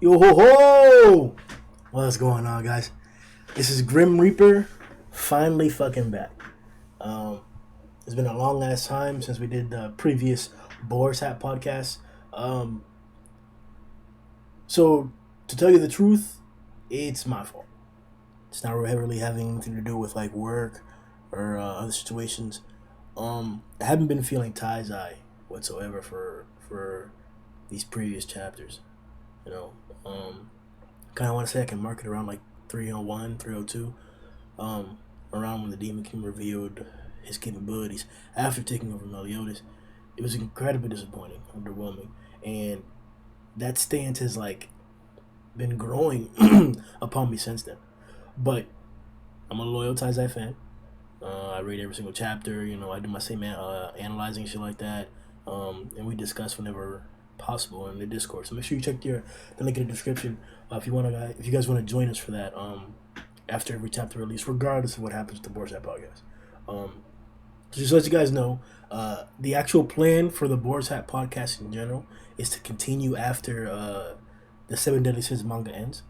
Yo ho ho! What's going on, guys? This is Grim Reaper, finally fucking back. Um, it's been a long ass time since we did the previous Boar's Hat podcast. Um, so to tell you the truth, it's my fault. It's not really having anything to do with like work or other situations. I haven't been feeling tie whatsoever for these previous chapters. You know, kind of want to say I can mark it around like 301, 302, around when the Demon King revealed his capabilities after taking over Meliodas. It was incredibly disappointing, underwhelming, and that stance has like been growing upon me since then. But I'm a loyal Taizai fan. I read every single chapter. You know, I do my same analyzing shit like that, and we discuss whenever possible in the Discord. So make sure you check the link in the description if you guys want to join us for that. After every chapter release, regardless of what happens with the Boar's Hat podcast. So just to let you guys know, the actual plan for the Boar's Hat podcast in general is to continue after the Seven Deadly Sins manga ends.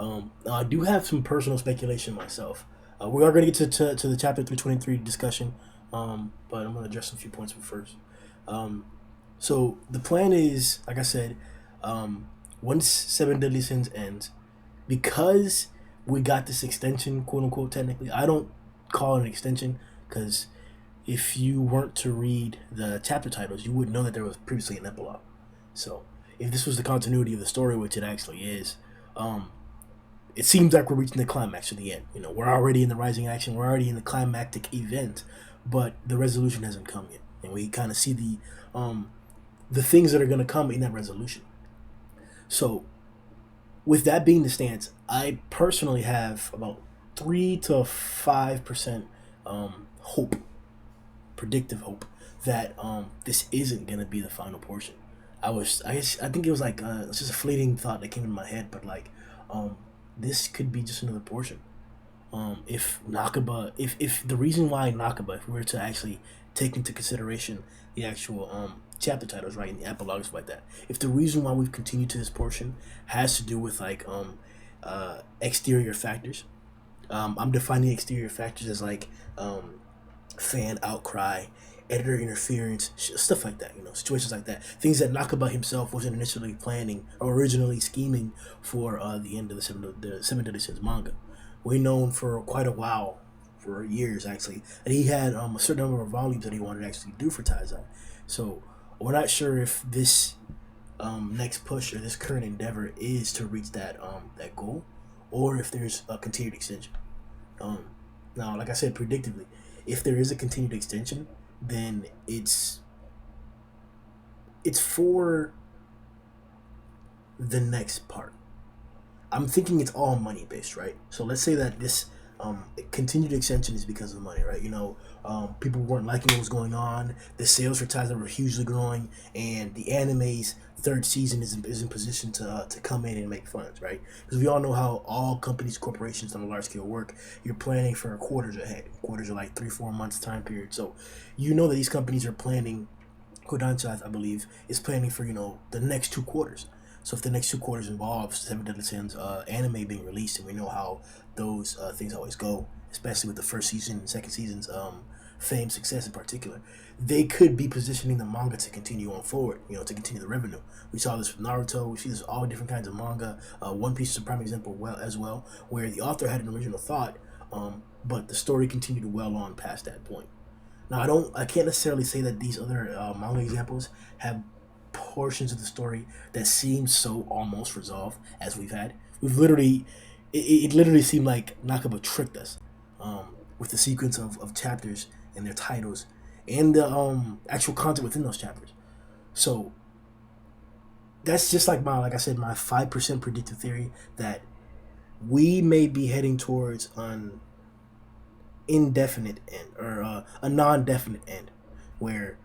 Now I do have some personal speculation myself. We are going to get to the chapter 323 discussion, but I'm going to address a few points first. So the plan is, like I said, once Seven Deadly Sins ends, because we got this extension, quote unquote, technically, I don't call it an extension because if you weren't to read the chapter titles, you would know that there was previously an epilogue. So if this was the continuity of the story, which it actually is, it seems like we're reaching the climax of the end. You know, we're already in the rising action, we're already in the climactic event, but the resolution hasn't come yet, and we kind of see the things that are going to come in that resolution. So, with that being the stance, I personally have about 3 to 5% hope, predictive hope, that this isn't going to be the final portion. I think it was like it's just a fleeting thought that came in my head, but like this could be just another portion. If Nakaba, if the reason why Nakaba, if we were to actually take into consideration the actual chapter titles, right, and the epilogues like that, if the reason why we've continued to this portion has to do with like exterior factors, I'm defining exterior factors as like fan outcry, editor interference, stuff like that, you know, situations like that, things that Nakaba himself wasn't initially planning or originally scheming for the end of the Seven Deadly Sins manga. We've known for quite a while, for years actually, that he had a certain number of volumes that he wanted to actually do for Taizai. So we're not sure if this next push or this current endeavor is to reach that goal, or if there's a continued extension. Now, like I said, predictably, if there is a continued extension, then it's for the next part. I'm thinking it's all money based, right? So let's say that this continued extension is because of money, right? You know, people weren't liking what was going on. The sales for Taizai were hugely growing, and the anime's third season is in position to come in and make funds, right? Because we all know how all companies, corporations on a large scale work. You're planning for quarters ahead. Quarters are like 3-4 months time period. So you know that these companies are planning. Kodansha, I believe, is planning for, you know, the next 2 quarters. So if the next 2 quarters involves Seven Deadly Sins anime being released, and we know how those things always go, especially with the first season and second season's fame, success in particular, they could be positioning the manga to continue on forward, you know, to continue the revenue. We saw this with Naruto, we see this with all different kinds of manga. One Piece is a prime example where the author had an original thought, but the story continued well on past that point. Now, I can't necessarily say that these other manga examples have portions of the story that seem so almost resolved as we've had. It literally seemed like Nakaba tricked us with the sequence of chapters and their titles and the actual content within those chapters. So that's just like like I said, my 5% predictive theory that we may be heading towards an indefinite end or a non-definite end, where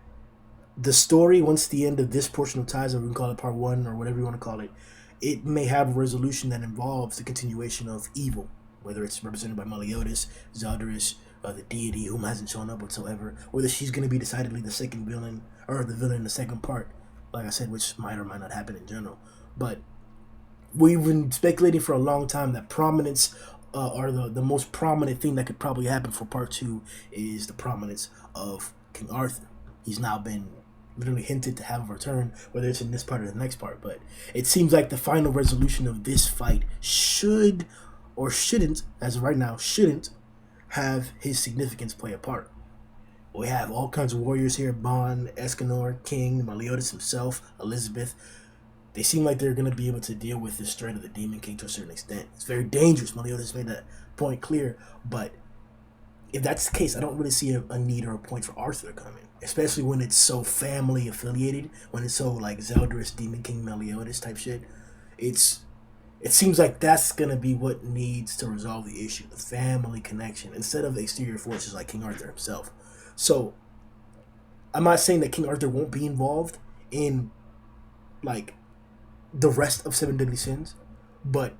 the story, once the end of this portion of Taizai, we can call it part 1 or whatever you want to call it, it may have a resolution that involves the continuation of evil, whether it's represented by Meliodas, Zaldaris, the deity whom hasn't shown up whatsoever, whether she's going to be decidedly the second villain or the villain in the second part, like I said, which might or might not happen in general. But we've been speculating for a long time that prominence, or the most prominent thing that could probably happen for part two is the prominence of King Arthur. He's now been literally hinted to have a return, whether it's in this part or the next part. But it seems like the final resolution of this fight should, or shouldn't, as of right now, shouldn't have his significance play a part. We have all kinds of warriors here: Bon, Escanor, King, Meliodas himself, Elizabeth. They seem like they're going to be able to deal with this threat of the Demon King to a certain extent. It's very dangerous. Meliodas made that point clear. But if that's the case, I don't really see a need or a point for Arthur to come in, especially when it's so family affiliated, when it's so like Zeldris, Demon King, Meliodas type shit. It's it seems like that's gonna be what needs to resolve the issue, the family connection, instead of exterior forces like King Arthur himself. So I'm not saying that King Arthur won't be involved in like the rest of Seven Deadly Sins, but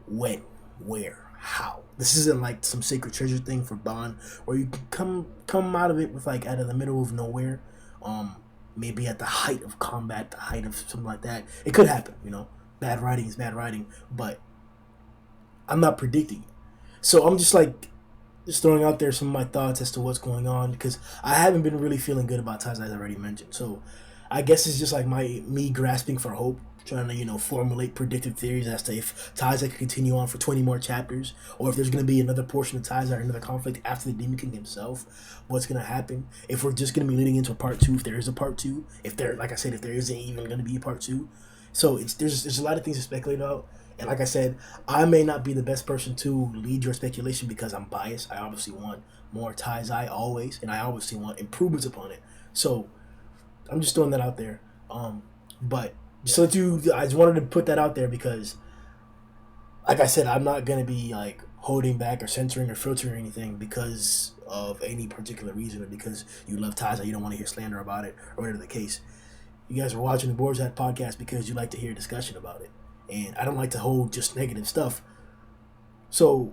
when, where, how? This isn't like some sacred treasure thing for Bond, where you can come out of it with like out of the middle of nowhere, um, maybe at the height of combat, the height of something like that. It could happen, you know. Bad writing is bad writing, but I'm not predicting it. So I'm just throwing out there some of my thoughts as to what's going on because I haven't been really feeling good about ties, as I already mentioned. So I guess it's just like me grasping for hope, trying to formulate predictive theories as to if ties can continue on for 20 more chapters, or if there's going to be another portion of ties or another conflict after the Demon King himself. What's going to happen? If we're just going to be leading into a part two, if there is a part two, if there, like I said, if there isn't even going to be a part two. So there's a lot of things to speculate about. And like I said, I may not be the best person to lead your speculation because I'm biased. I obviously want more ties, I always, and I obviously want improvements upon it. So I'm just throwing that out there. But just so you, I just wanted to put that out there because, like I said, I'm not gonna be like holding back or censoring or filtering anything because of any particular reason or because you love ties or you don't want to hear slander about it or whatever the case. You guys are watching the Boar's Hat podcast because you like to hear discussion about it, and I don't like to hold just negative stuff. So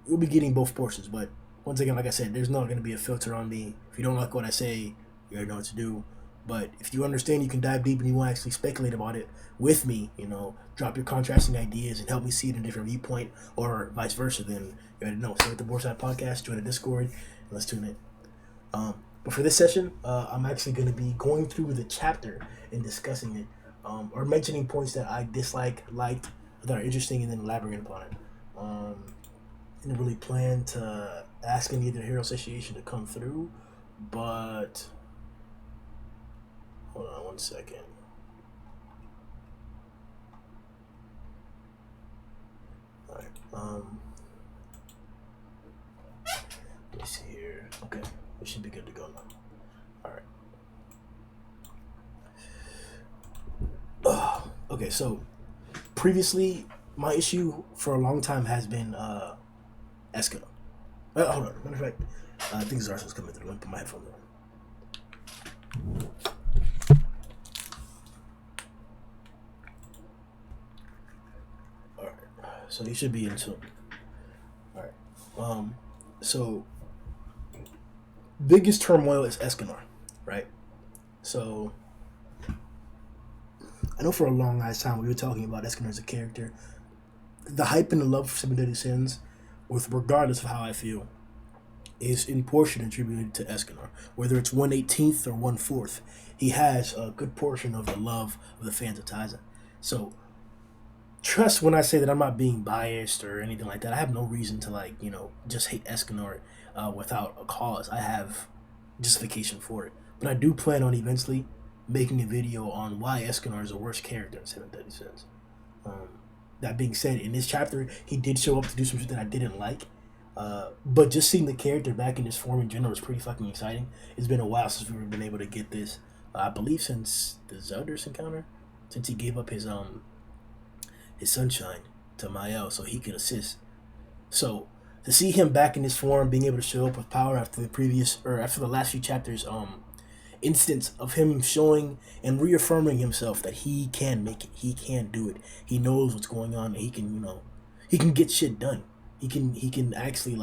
you'll be getting both portions. But once again, like I said, there's not going to be a filter on me. If you don't like what I say, you already know what to do. But if you understand, you can dive deep and you want to actually speculate about it with me. Drop your contrasting ideas and help me see it in a different viewpoint, or vice versa. Then you already know. Stay with the Boar's Hat podcast. Join the Discord, and let's tune in. But for this session, I'm actually going to be going through the chapter and discussing it, or mentioning points that I dislike, liked, that are interesting, and then elaborating upon it. I didn't really plan to ask any of the Hero Association to come through, but hold on one second. All right. Let me see here. Okay, we should be good to go now. All right. Okay, so previously, my issue for a long time has been Eskimo. Hold on. Matter of fact, I think Zarso's coming through. Let me put my headphones on. All right. So he should be in soon. All right. So biggest turmoil is Escanor, right? So I know for a long ass time we were talking about Escanor as a character. The hype and the love for Seven Deadly Sins, with regardless of how I feel, is in portion attributed to Escanor. Whether it's 1/18th or 1/4, he has a good portion of the love of the fans of Taza. So trust when I say that I'm not being biased or anything like that. I have no reason to just hate Escanor without a cause. I have justification for it. But I do plan on eventually making a video on why Escanor is the worst character in Seven Deadly Sins. That being said, in this chapter, he did show up to do some shit that I didn't like. But just seeing the character back in this form in general is pretty fucking exciting. It's been a while since we've been able to get this. I believe since the Zeldris encounter, since he gave up his sunshine to Mael so he could assist. So to see him back in this form, being able to show up with power after the last few chapters, instance of him showing and reaffirming himself that he can make it, he can do it, he knows what's going on, and he can get shit done. He can actually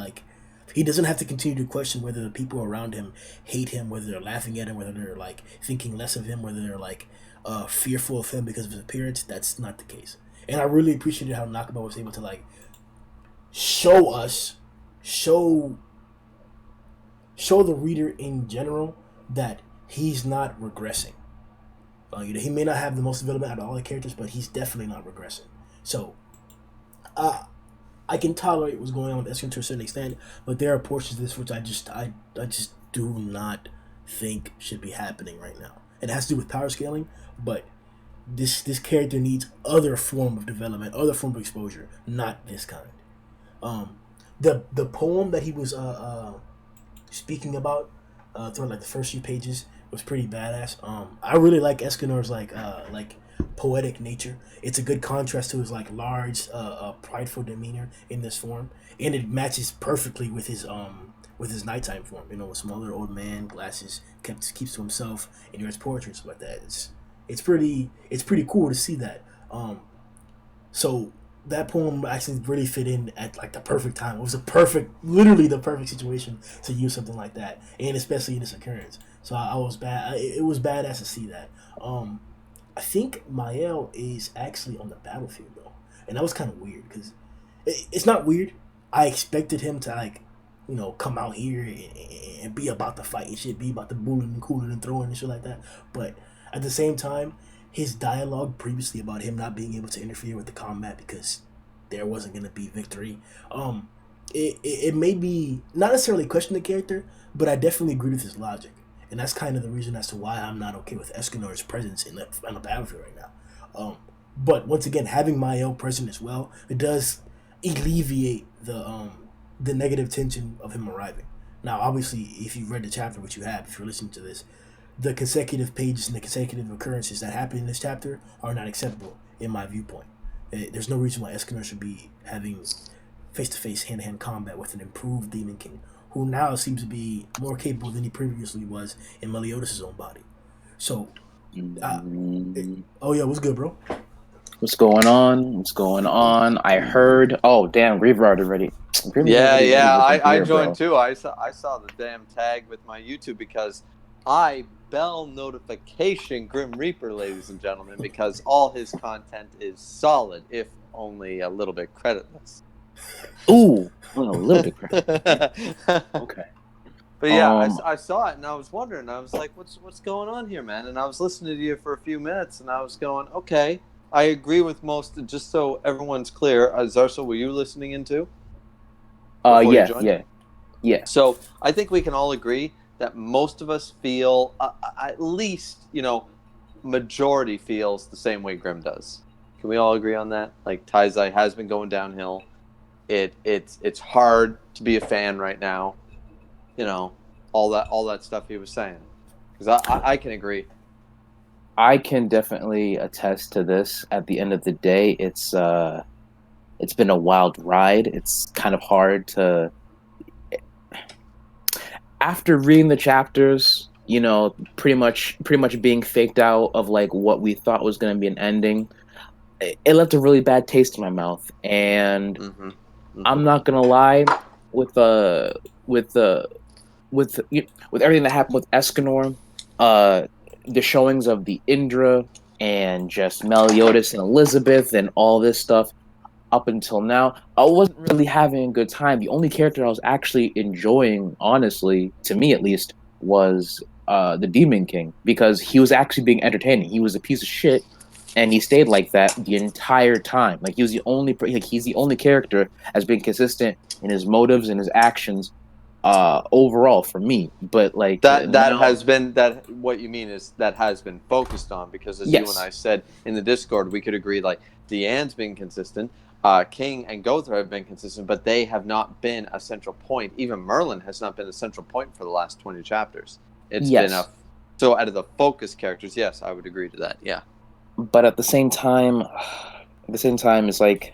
he doesn't have to continue to question whether the people around him hate him, whether they're laughing at him, whether they're thinking less of him, whether they're fearful of him because of his appearance. That's not the case. and I really appreciated how Nakaba was able to like show us, show show the reader in general that he's not regressing. He may not have the most development out of all the characters, but he's definitely not regressing. So, uh, I can tolerate what's going on with Eskin to a certain extent, but there are portions of this which I just do not think should be happening right now. It has to do with power scaling, but this character needs other form of development, other form of exposure, not this kind. Um, the poem that he was speaking about throughout like the first few pages was pretty badass. I really like Escanor's like poetic nature. It's a good contrast to his like large, prideful demeanor in this form, and it matches perfectly with his nighttime form. You know, a smaller old man, glasses, keeps to himself, and he writes poetry and stuff like that. It's pretty cool to see that. So that poem actually really fit in at like the perfect time. It was literally the perfect situation to use something like that, and especially in this occurrence. So I was bad. It was badass to see that. I think Mael is actually on the battlefield though, and that was kind of weird because it's not weird. I expected him to like, come out here and be about the fight and shit, be about the bullying and cooling and throwing and shit like that. But at the same time, his dialogue previously about him not being able to interfere with the combat because there wasn't gonna be victory. It made me not necessarily question the character, but I definitely agree with his logic, and that's kind of the reason as to why I'm not okay with Escanor's presence on the battlefield right now. But once again, having Mael present as well, it does alleviate the negative tension of him arriving. Now, obviously, if you've read the chapter, which you have, if you're listening to this, the consecutive pages and the consecutive occurrences that happen in this chapter are not acceptable in my viewpoint. There's no reason why Escanor should be having face-to-face, hand-to-hand combat with an improved Demon King, who now seems to be more capable than he previously was in Meliodas' own body. So, oh yeah, what's good, bro? What's going on? What's going on? I heard. Oh, damn, Reaver already. Yeah. I joined bro. too. I saw the damn tag with my YouTube because I bell notification Grim Reaper, ladies and gentlemen, because all his content is solid, if only a little bit creditless. Ooh, a little bit creditless. Okay. But yeah, I saw it and I was wondering. I was like, what's going on here, man? And I was listening to you for a few minutes and I was going, okay. I agree with most. Just so everyone's clear, Zarso, were you listening into? Yeah. So I think we can all agree that most of us feel, at least, majority feels the same way Grim does. Can we all agree on that? Like Taizai has been going downhill. It's hard to be a fan right now. All that stuff he was saying. Because I can agree. I can definitely attest to this. At the end of the day, it's been a wild ride. It's kind of hard to, after reading the chapters, pretty much being faked out of like what we thought was going to be an ending. It left a really bad taste in my mouth, and I'm not gonna lie, with with everything that happened with Escanor, the showings of the Indra and just Meliodas and Elizabeth and all this stuff up until now, I wasn't really having a good time. The only character I was actually enjoying, honestly, to me at least, was the Demon King, because he was actually being entertaining. He was a piece of shit, and he stayed like that the entire time. Like he's the only character as being consistent in his motives and his actions overall for me. But like that has been what you mean is that has been focused on, because as you and I said in the Discord, we could agree like Deanne's been consistent, King and Gothar have been consistent, but they have not been a central point. Even Merlin has not been a central point for the last 20 chapters. It's been so out of the focus characters, yes, I would agree to that. Yeah. But at the same time, it's like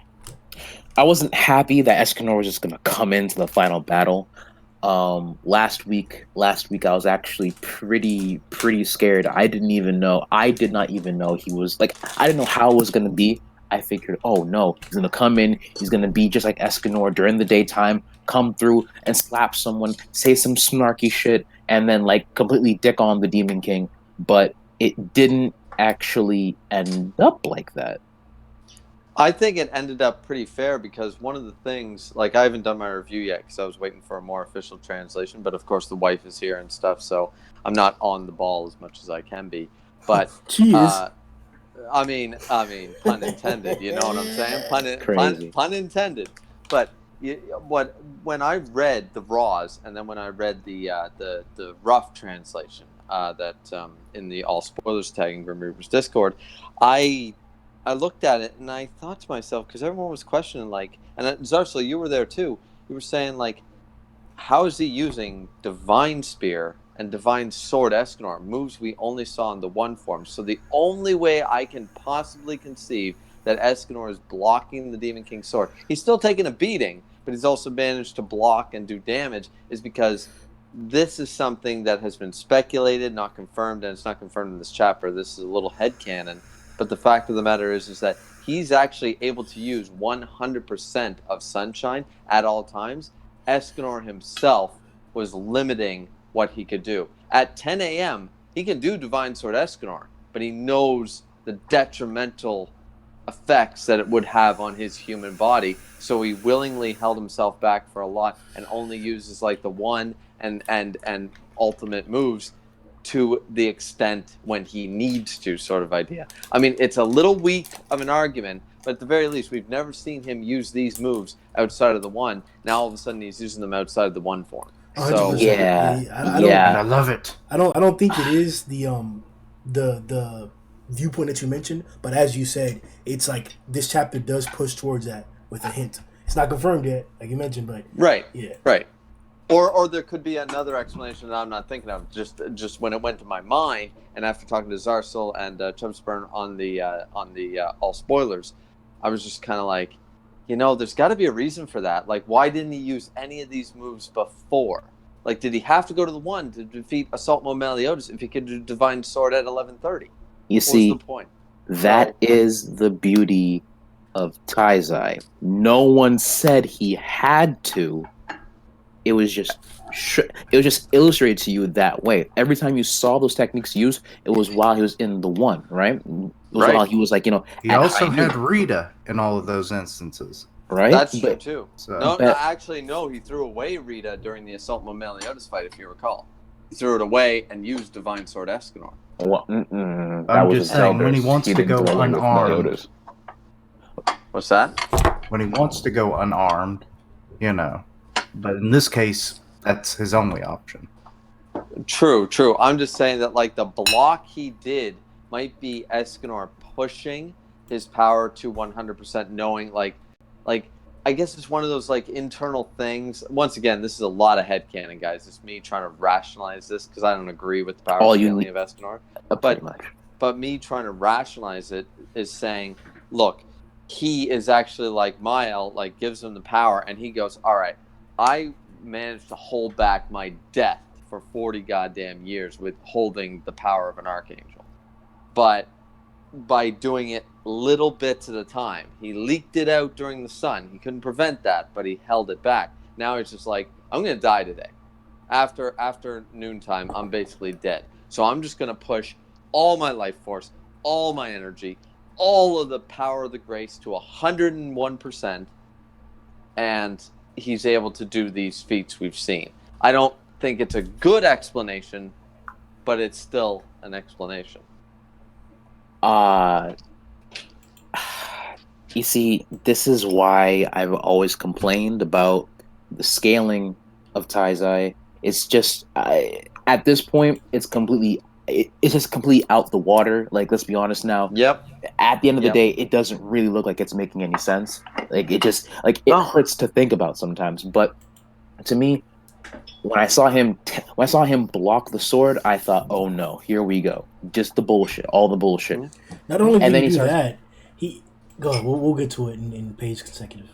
I wasn't happy that Escanor was just gonna come into the final battle. Last week I was actually pretty scared. I did not even know he was like, I didn't know how it was gonna be. I figured, oh no, he's gonna come in, he's gonna be just like Escanor during the daytime, come through and slap someone, say some snarky shit, and then like completely dick on the Demon King. But it didn't actually end up like that. I think it ended up pretty fair because one of the things, like I haven't done my review yet because I was waiting for a more official translation, but of course the wife is here and stuff, so I'm not on the ball as much as I can be. But Cheers. uh, pun intended. You know what I'm saying? Crazy. Pun intended. But what when I read the Raws and then when I read the rough translation that in the all spoilers tagging Grim Reaper's Discord, I I looked at it and I thought to myself because everyone was questioning like, and Zarsla, you were there too. You were saying like how is he using Divine Spear and Divine Sword Escanor, moves we only saw in the one form? So the only way I can possibly conceive that Escanor is blocking the Demon King's sword, he's still taking a beating, but he's also managed to block and do damage, is because this is something that has been speculated, not confirmed, and it's not confirmed in this chapter. This is a little headcanon. But the fact of the matter is that he's actually able to use 100% of Sunshine at all times. Escanor himself was limiting what he could do. At 10 a.m., he can do Divine Sword Escanor, but he knows the detrimental effects that it would have on his human body. So he willingly held himself back for a lot and only uses like the one and ultimate moves to the extent when he needs to, sort of idea. I mean, it's a little weak of an argument, but at the very least, we've never seen him use these moves outside of the one. Now all of a sudden, he's using them outside of the one form. So 100%. Yeah, Yeah, And I yeah. love it. I don't think it is the viewpoint that you mentioned, but as you said, it's like this chapter does push towards that with a hint. It's not confirmed yet, like you mentioned, but right, yeah. right. Or there could be another explanation that I'm not thinking of. Just when it went to my mind, and after talking to Zarsel and Chubsburn on the all spoilers, I was just kind of like, there's got to be a reason for that. Like, why didn't he use any of these moves before? Like, did he have to go to the one to defeat Assault Mode Meliodas if he could do Divine Sword at 11:30? You What was the see, point? that So is the beauty of Taizai. No one said he had to. It was just it was just illustrated to you that way. Every time you saw those techniques used, it was while he was in the one, right? It was while right, he was like He at high also had noon, Rita in all of those instances. right? that's true too. So No, But actually, no. He threw away Rita during the Assault Mode Meliodas fight, if you recall. He threw it away and used Divine Sword Escanor. that I'm was just with saying, when he Zeldris. wants He to didn't go throw away with unarmed, Meliodas. What's that? when he wants to go unarmed, you know. But in this case, that's his only option. True, true. I'm just saying that like the block he did might be Escanor pushing his power to 100%, knowing like I guess it's one of those like internal things. Once again, this is a lot of headcanon, guys. It's me trying to rationalize this because I don't agree with the power All you scaling need, of Escanor. pretty But much. but me trying to rationalize it is saying, look, he is actually like Mael, like gives him the power, and he goes, all right, I managed to hold back my death for 40 goddamn years with holding the power of an archangel. But by doing it little bits at a time, he leaked it out during the sun. He couldn't prevent that, but he held it back. Now he's just like, I'm going to die today. After noontime, I'm basically dead. So I'm just going to push all my life force, all my energy, all of the power of the grace to 101%, and he's able to do these feats we've seen. I don't think it's a good explanation, but it's still an explanation. Uh you see, this is why I've always complained about the scaling of Taizai. It's just at this point, it's just completely out the water. Like, let's be honest now. Yep. At the end of the Yep. day, it doesn't really look like it's making any sense. Like, it just it No. hurts to think about sometimes. But to me, when I saw him block the sword, I thought, oh no, here we go, just the bullshit, all the bullshit. Not only And did then he he do starts. that, he go ahead. We'll get to it in page consecutive.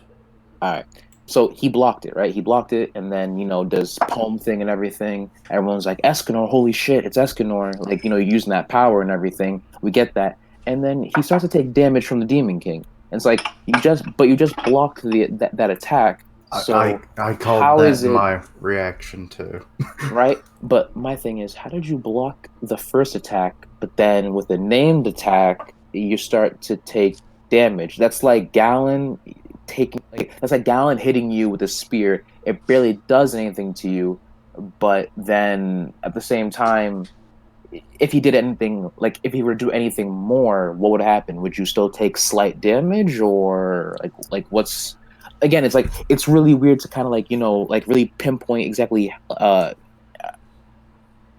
All right. So he blocked it, right? He blocked it, and then does poem thing and everything. Everyone's like, Escanor, holy shit, it's Escanor! Like, using that power and everything. We get that, and then he starts to take damage from the Demon King. And it's like you just blocked that attack. So I called how that is it my reaction too. right? But my thing is, how did you block the first attack, but then with the named attack, you start to take damage. That's like Gallon that's like Gallon hitting you with a spear. It barely does anything to you, but then at the same time, if he did anything, like if he were to do anything more, what would happen? Would you still take slight damage, or what's again? It's like it's really weird to kind of like like really pinpoint exactly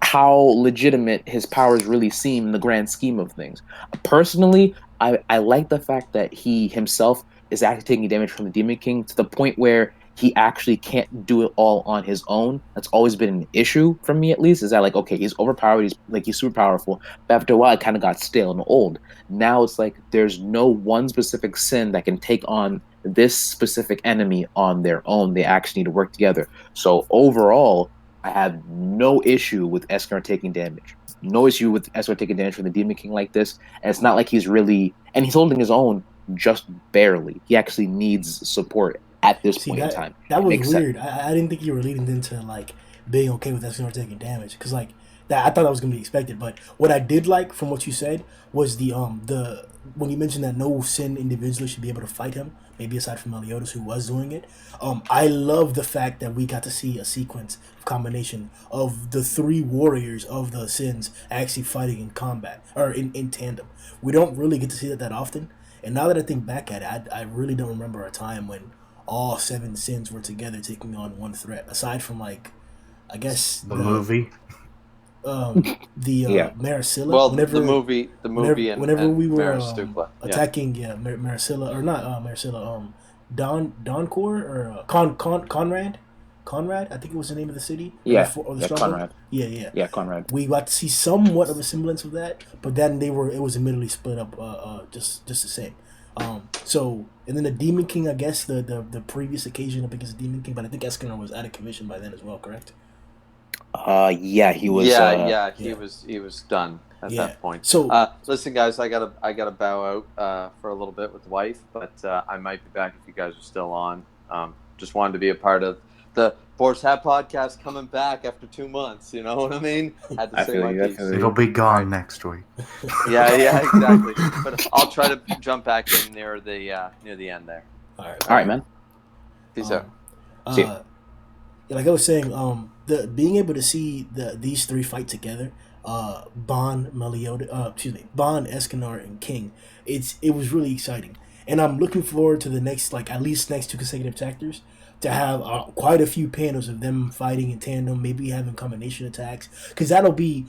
how legitimate his powers really seem in the grand scheme of things. Personally, I like the fact that he himself is actually taking damage from the Demon King to the point where he actually can't do it all on his own. That's always been an issue for me, at least, is that like, okay, he's overpowered, he's super powerful, but after a while it kind of got stale and old. Now it's like there's no one specific sin that can take on this specific enemy on their own. They actually need to work together. So overall, I have no issue with Escanor taking damage. No issue with Escanor taking damage from the Demon King like this. And it's not like he's really, and he's holding his own just barely. He actually needs support at this See point in time. that It was makes sense. weird. I didn't think you were leading into like being okay with Escanor taking damage because like that I thought that was gonna be expected. But what I did like from what you said was the when you mentioned that no sin individually should be able to fight him. Maybe aside from Meliodas who was doing it. I love the fact that we got to see a sequence of combination of the three warriors of the sins actually fighting in combat or in tandem. We don't really get to see that often. And now that I think back at it, I really don't remember a time when all seven sins were together taking on one threat. Aside from like, I guess The movie. Yeah. Maricilla. Well, the movie, Whenever we and were Maristupla. attacking Maricilla or not Maricilla, Doncor or Conrad, I think it was the name of the city. Yeah. Or the Yeah, stronghold. Conrad. Yeah. Yeah, Conrad. We got to see somewhat of a semblance of that, but then it was immediately split up just the same. So and then the Demon King, I guess the previous occasion up against the Demon King, but I think Escanor was out of commission by then as well, correct? Yeah, he was. He was done at that point. So listen, guys, I gotta bow out for a little bit with the wife, but I might be back if you guys are still on. Just wanted to be a part of the Boar's Hat podcast coming back after 2 months. You know what I mean? Had to I say feel my you, I piece. feel you. It'll be gone next week. Yeah, exactly. But I'll try to jump back in near the end there. all Right, man. Peace out. See you. Like I was saying, the being able to see these three fight together, Bon, Escanor, and King, it was really exciting, and I'm looking forward to the next at least next two consecutive chapters to have quite a few panels of them fighting in tandem, maybe having combination attacks, because that'll be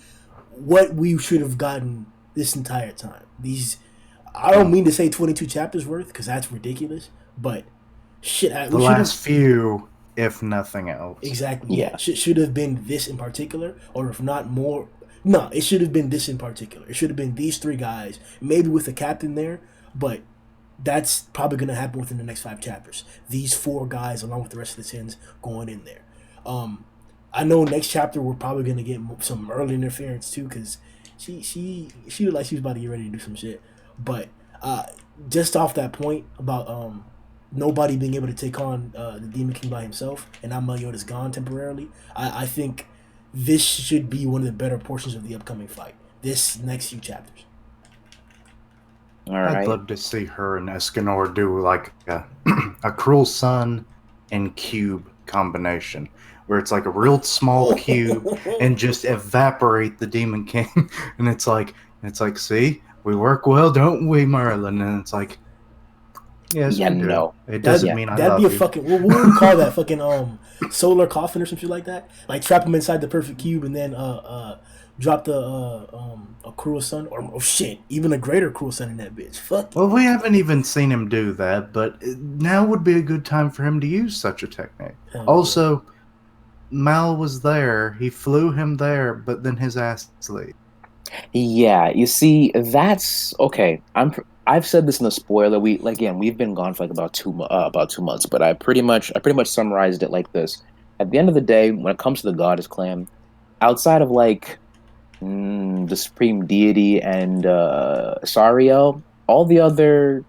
what we should have gotten this entire time. I don't mean to say 22 chapters worth because that's ridiculous, but shit, The last few, if nothing else. exactly. Yeah. Should have been this in particular, or if not more. No, it should have been this in particular. It should have been these three guys, maybe with the captain there, but that's probably going to happen within the next 5 chapters. These 4 guys, along with the rest of the sins, going in there. I know next chapter we're probably going to get some early interference too, because she looked like she was about to get ready to do some shit. But just off that point about nobody being able to take on the Demon King by himself, and now Meliodas gone temporarily, I think this should be one of the better portions of the upcoming fight. This next few chapters. All right. I'd love to see her and Escanor do like a Cruel Sun and Cube combination, where it's like a real small cube and just evaporate the Demon King, and it's like, see, we work well, don't we, Merlin? And it's like, yes, Yeah, we do. no. It doesn't mean I love That'd be a you. fucking. What would we call that? Fucking solar coffin or some shit like that. Like trap him inside the perfect cube and then drop the a cruel sun or shit, even a greater cruel sun in that bitch. Fuck. Well, we haven't even seen him do that, but now would be a good time for him to use such a technique. Also, Mal was there. He flew him there, but then his ass leave. Yeah, you see, that's okay. I've said this in the spoiler. We've been gone for like about 2 months, but I pretty much summarized it like this. At the end of the day, when it comes to the Goddess Clan, outside of like the Supreme Deity and Sariel, all the other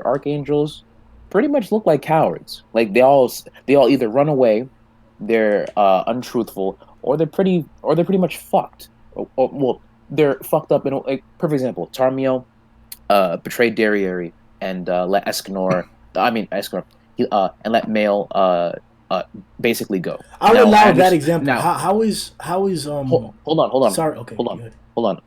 archangels pretty much look like cowards. Like they all either run away, they're untruthful, or they're pretty much fucked. Well, they're fucked up in like perfect example. Tarmiel betrayed Darieri, and let Escanor. I mean Escanor. And let Mail uh basically go. I'll Now I allow that understand. example. Now How is hold on, sorry, okay, hold go on, ahead. hold on.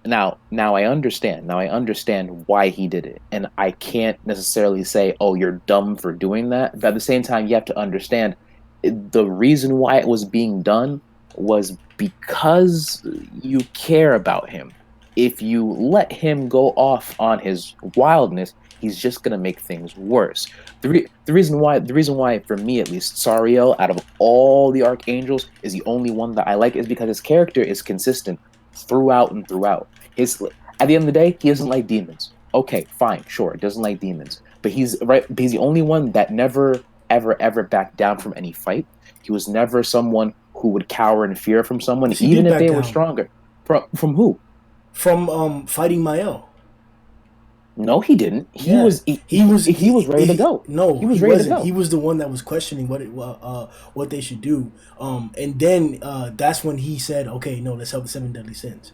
Now I understand. Now I understand why he did it, and I can't necessarily say, "Oh, you're dumb for doing that." But at the same time, you have to understand the reason why it was being done was because you care about him. If you let him go off on his wildness, he's just gonna make things worse. The reason why for me at least Sariel out of all the archangels is the only one that I like is because his character is consistent throughout and throughout. His At the end of the day, he doesn't like demons. Okay, fine, sure, doesn't like demons, but he's the only one that never ever backed down from any fight. He was never someone who would cower in fear from someone, Yes, he even did if back they were down stronger. From who? from fighting Mael. No, he didn't. He Yeah, was he was ready to go. no, He he was ready to wasn't. He go. was the one that was questioning what they should do. And then that's when he said, "Okay, no, let's help the seven deadly sins."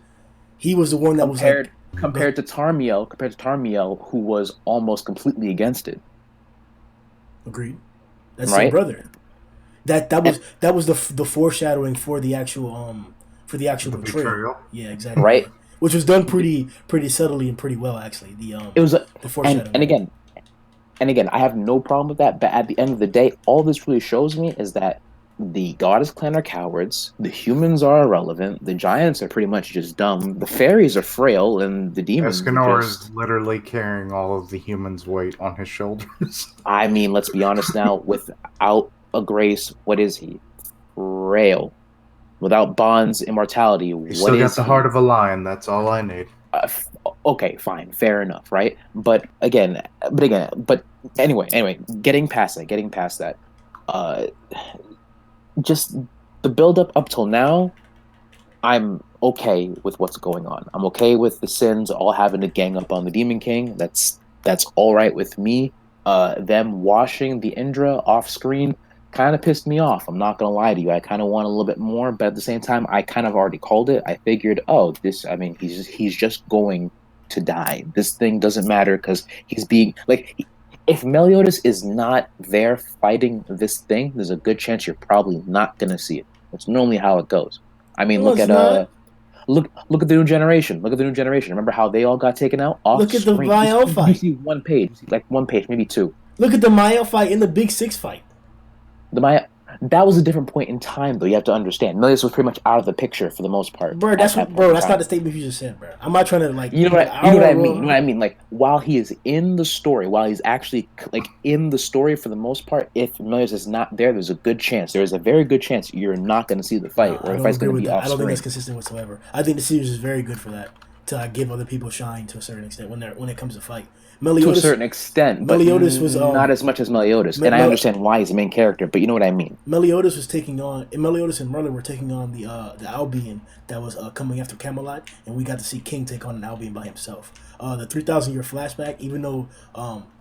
He was the one that was like, compared compared to Tarmiel, who was almost completely against it, agreed. That's his right? brother. That was the foreshadowing for the actual The betrayal. betrayal. Yeah, exactly. Right? Yeah, which was done pretty subtly and pretty well actually. It was a, The and foreshadowing. again, I have no problem with that. But at the end of the day, all this really shows me is that the goddess clan are cowards, the humans are irrelevant, the giants are pretty much just dumb, the fairies are frail, and the demons are Escanor is just. literally carrying all of the humans' weight on his shoulders. I mean, let's be honest now. Without a grace, what is he? Frail. Without Bond's immortality, He's what still got is the heart he? of a lion. That's all I need. Okay, fine, fair enough, right? But anyway, getting past that, uh, just the build up till now, I'm okay with what's going on. I'm okay with the sins all having to gang up on the Demon King. That's all right with me. Them washing the Indra off screen kind of pissed me off. I'm not gonna lie to you. I kind of want a little bit more, but at the same time, I kind of already called it. I figured, oh, this. I mean, he's just going to die. This thing doesn't matter because he's being like. If Meliodas is not there fighting this thing, there's a good chance you're probably not gonna see it. That's normally how it goes. I mean, No, it's not. look at the new generation. Look at the new generation. Remember how they all got taken out off Look at the screen? Mael You fight. see one page, like one page, maybe two. Look at the Mael fight in the Big Six fight. The Maya That was a different point in time, though. You have to understand, Milius was pretty much out of the picture for the most part Bro, at that point bro. in That's not time. the statement you just said, bro. I'm not trying to like. You know what I mean. You know what I mean. Like while he is in the story, while he's actually like in the story for the most part, if Milius is not there, there's a good chance. There is a very good chance you're not going to see the fight, No, or I the don't fight's agree going to with be that. off I don't think that's screen. consistent whatsoever. I think the series is very good for that to give other people shine to a certain extent when it comes to fight. To a Meliodas, certain extent, but Meliodas was not as much as Meliodas. And I Mel, understand why he's the main character, but you know what I mean. Meliodas was taking on Meliodas and Merlin were taking on the Albion that was coming after Camelot, and we got to see King take on an Albion by himself. The 3,000 year flashback, even though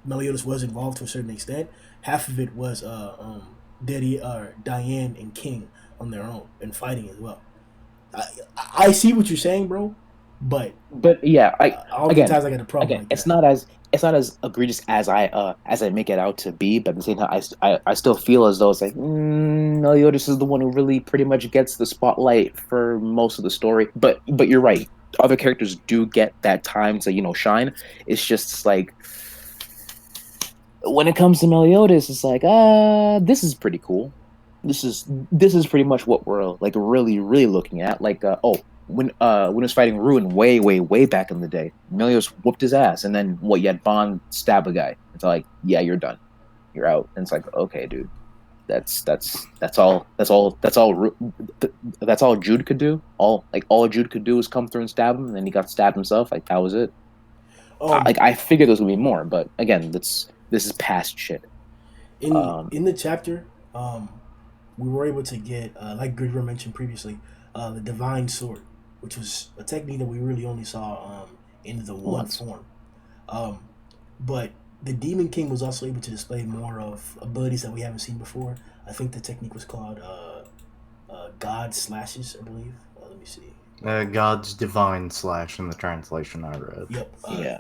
Meliodas was involved to a certain extent, half of it was Diane and King on their own and fighting as well. I, I see what you're saying, bro, but But yeah, again, oftentimes I got a problem like that. it's not as egregious as I make it out to be. But at the same time, I still feel as though it's like Meliodas is the one who really pretty much gets the spotlight for most of the story. But you're right. Other characters do get that time to shine. It's just like when it comes to Meliodas, it's like this is pretty cool. This is pretty much what we're like really looking at. Like when he was fighting Ruin way back in the day, Meliodas whooped his ass, and then what? You had Bond stab a guy. It's like, yeah, you're done, you're out. And it's like, okay, dude, that's all Jude could do. All Jude could do is come through and stab him, and then he got stabbed himself. Like that was it. Um, I figured there was gonna be more, but again, this is past shit. in the chapter, we were able to get, like Gridra mentioned previously, the Divine Sword, which was a technique that we really only saw in the one Once. form. Um, but the Demon King was also able to display more of abilities that we haven't seen before. I think the technique was called God Slashes, I believe. Let me see. God's divine slash in the translation I read. Yep. Yeah.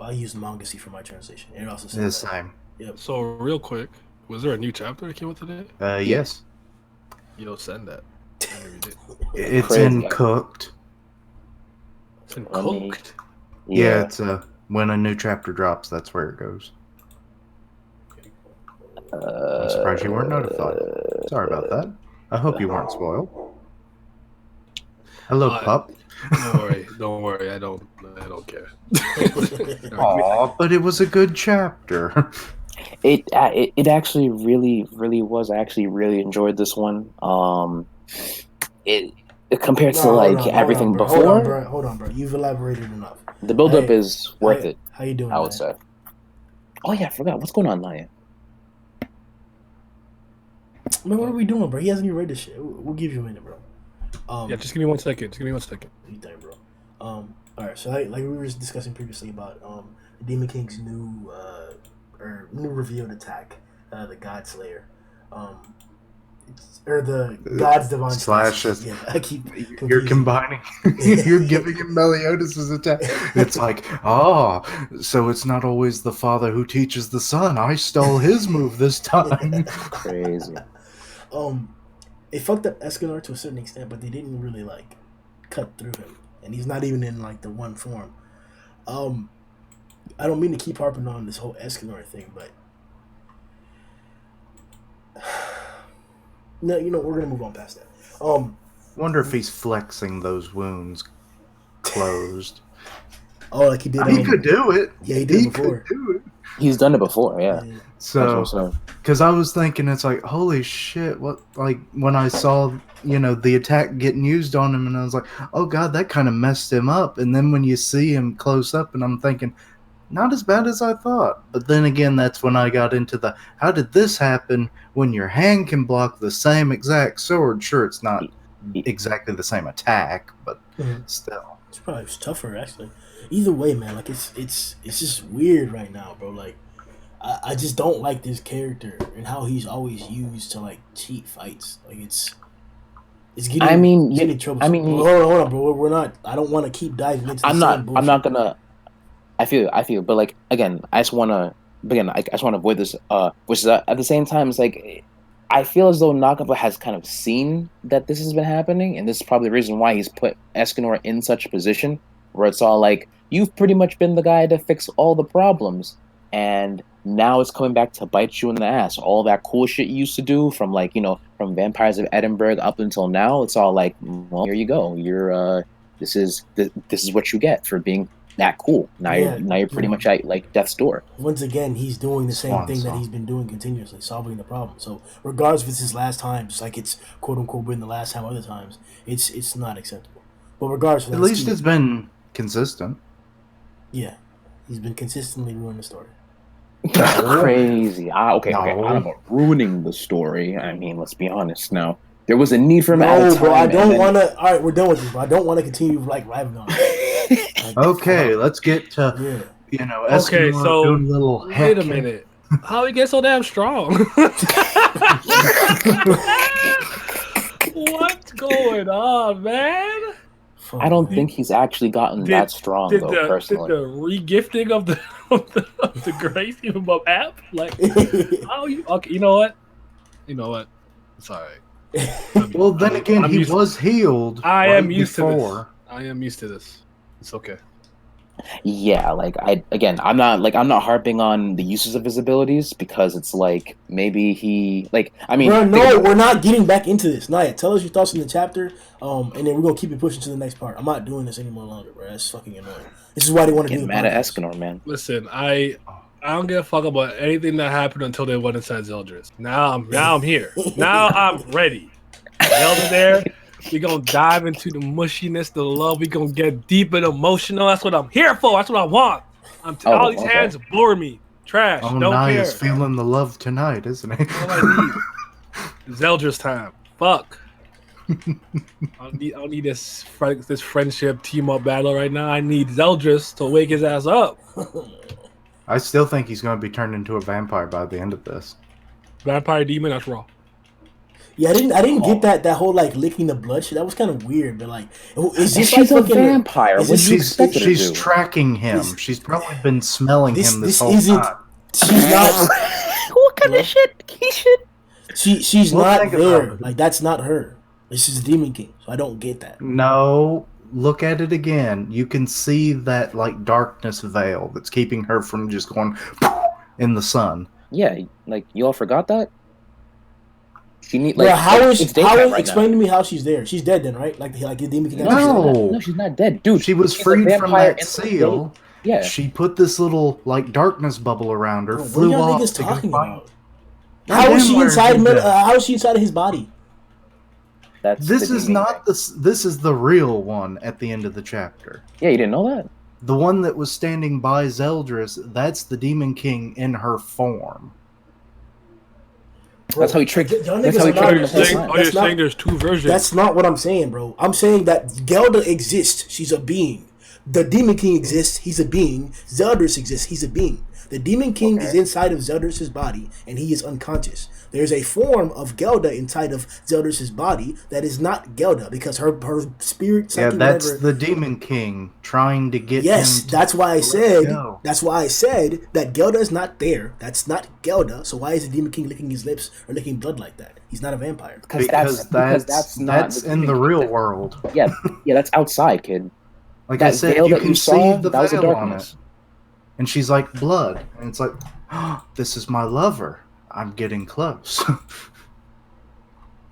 I used Mangasi for my translation. It also The says that. same. Yep. So real quick, was there a new chapter that came out today? Yes. Yo, send that. Let me read it. It's Crazy. in Cooked. It's been Let me- cooked. Yeah, it's when a new chapter drops, that's where it goes. I'm surprised you weren't notified. Sorry about that. I hope you weren't spoiled. Hello, pup. Don't worry. I don't care. Aw, but it was a good chapter. It actually really was. I actually really enjoyed this one. It compared to everything before. Hold on, bro. You've elaborated enough. The build-up Hey, is worth it. How you doing? I would say. Oh yeah, I forgot. What's going on, Naya? Man, what are we doing, bro? He hasn't even read this shit. We'll give you a minute, bro. Yeah, just give me 1 second. Just give me 1 second. You think, bro? All right. So like we were discussing previously about the Demon King's new revealed attack, the God Slayer, or the God's divine Slashes. Yeah, I keep. You're confusing. combining. You're giving him Meliodas' attack. It's like, so it's not always the father who teaches the son. I stole his move this time. Crazy. It fucked up Escanor to a certain extent, but they didn't really like cut through him, and he's not even in like the one form. I don't mean to keep harping on this whole Escanor thing, but no, we're gonna move on past that. Wonder if he's flexing those wounds closed. Oh, like he did. He could do it. Yeah, he did it before. Could do it. He's done it before, yeah. So, because I was thinking, it's like, holy shit! What? Like when I saw, the attack getting used on him, and I was like, oh god, that kind of messed him up. And then when you see him close up, and I'm thinking, not as bad as I thought. But then again, that's when I got into the, how did this happen when your hand can block the same exact sword? Sure, it's not exactly the same attack, but still. It's probably tougher, actually. Either way, man, like it's just weird right now, bro. Like I just don't like this character and how he's always used to like cheat fights. Like it's getting getting trouble. Hold on, bro. We're not. I don't want to keep diving into. I'm not gonna. I feel, but like again, I just want to avoid this. Which is at the same time, it's like I feel as though Nakaba has kind of seen that this has been happening, and this is probably the reason why he's put Escanor in such a position where it's all like, you've pretty much been the guy to fix all the problems, and now it's coming back to bite you in the ass. All that cool shit you used to do from from Vampires of Edinburgh up until now, it's all like, well, here you go. You're this is what you get for being that cool. Now you're pretty much at like death's door. Once again, he's doing the same thing that he's been doing continuously, solving the problem. So regardless if it's his last time, just like it's quote unquote been the last time other times, it's not acceptable. But regardless, at least it's been consistent. Yeah, he's been consistently ruining the story. Crazy. Okay. I'm about ruining the story. I mean, let's be honest now. There was a need for him at a time. Bro, I don't want to. All right, we're done with this, but I don't want to continue like raving on it. Okay, let's get to Okay, so doing a little wait a minute. How he get so damn strong? What's going on, man? I don't think he's actually gotten that strong though. Personally, did the regifting of the grace even above app? Like, oh, okay. You know what? It's all right. Well, then again, he was healed. I am used to this. I am used to this. It's okay. Yeah, I'm not harping on the uses of his abilities because it's like maybe he we're not getting back into this. Naya, tell us your thoughts on the chapter, and then we're gonna keep it pushing to the next part. I'm not doing this anymore longer, bro. That's fucking annoying. This is why they want to get mad at Escanor, man. Listen, I don't give a fuck about anything that happened until they went inside Zeldris. Now I'm here. Now I'm ready. Zelda there. We're going to dive into the mushiness, the love. We're going to get deep and emotional. That's what I'm here for. That's what I want. All these hands bore me. Trash. Don't care. Naya's feeling the love tonight, isn't he? All I need. Zeldris time. Fuck. I don't need this friendship team-up battle right now. I need Zeldris to wake his ass up. I still think he's going to be turned into a vampire by the end of this. Vampire demon, that's raw. Yeah, I didn't Oh. get that whole like licking the blood shit. That was kind of weird, but like, is And this she's like a fucking? vampire. Is What do this you expect her to She's do? tracking him. Is She's probably been smelling this him this this whole isn't? time. She's not. What kind Hello? of shit? He shit. She's Well, not think about there. it. Like that's not her. This is Demon King. So I don't get that. No, look at it again. You can see that like darkness veil that's keeping her from just going in the sun. Yeah, like you all forgot that. She need Bro, like it's daytime right explain now. to me how she's there? She's dead then, right? Like the Demon King No, actually she's said. not. No. No, she's not dead, dude. She was She's a freed from vampire that in the day. seal. Yeah, She put this little like darkness bubble around her, Bro, what are flew y'all off niggas to go talking find. about? How is Goddamn, she Larry inside? did that. How is she inside of his body? that's This the is demon not thing. this is the real one at the end of the chapter. Yeah, you didn't know that. The one that was standing by Zeldris, that's the Demon King in her form. Bro, That's how he tricked. y'all That's niggas how he are not. tricked her the whole Listen, time. Oh, you're that's not. saying there's two versions. That's not what I'm saying, bro. I'm saying that Gelda exists. She's a being. The Demon King exists. He's a being. Zeldris exists. He's a being. The Demon King is Okay. inside of Zeldris' body, and he is unconscious. There's a form of Gelda inside of Zeldris' body that is not Gelda because her spirit, Yeah, psyche, that's whatever. the Demon King trying to get Yes, him to that's why I let said. go. That's why I said that Gelda is not there. That's not Gelda. So why is the Demon King licking his lips or licking blood like that? He's not a vampire. Because that's not that's the in demon the king. real world. Yeah, yeah, that's outside, kid. Like I That said, veil you that can you saw, see the that was a veil on it. darkness. And she's like, blood. And it's like, oh, this is my lover. I'm getting close.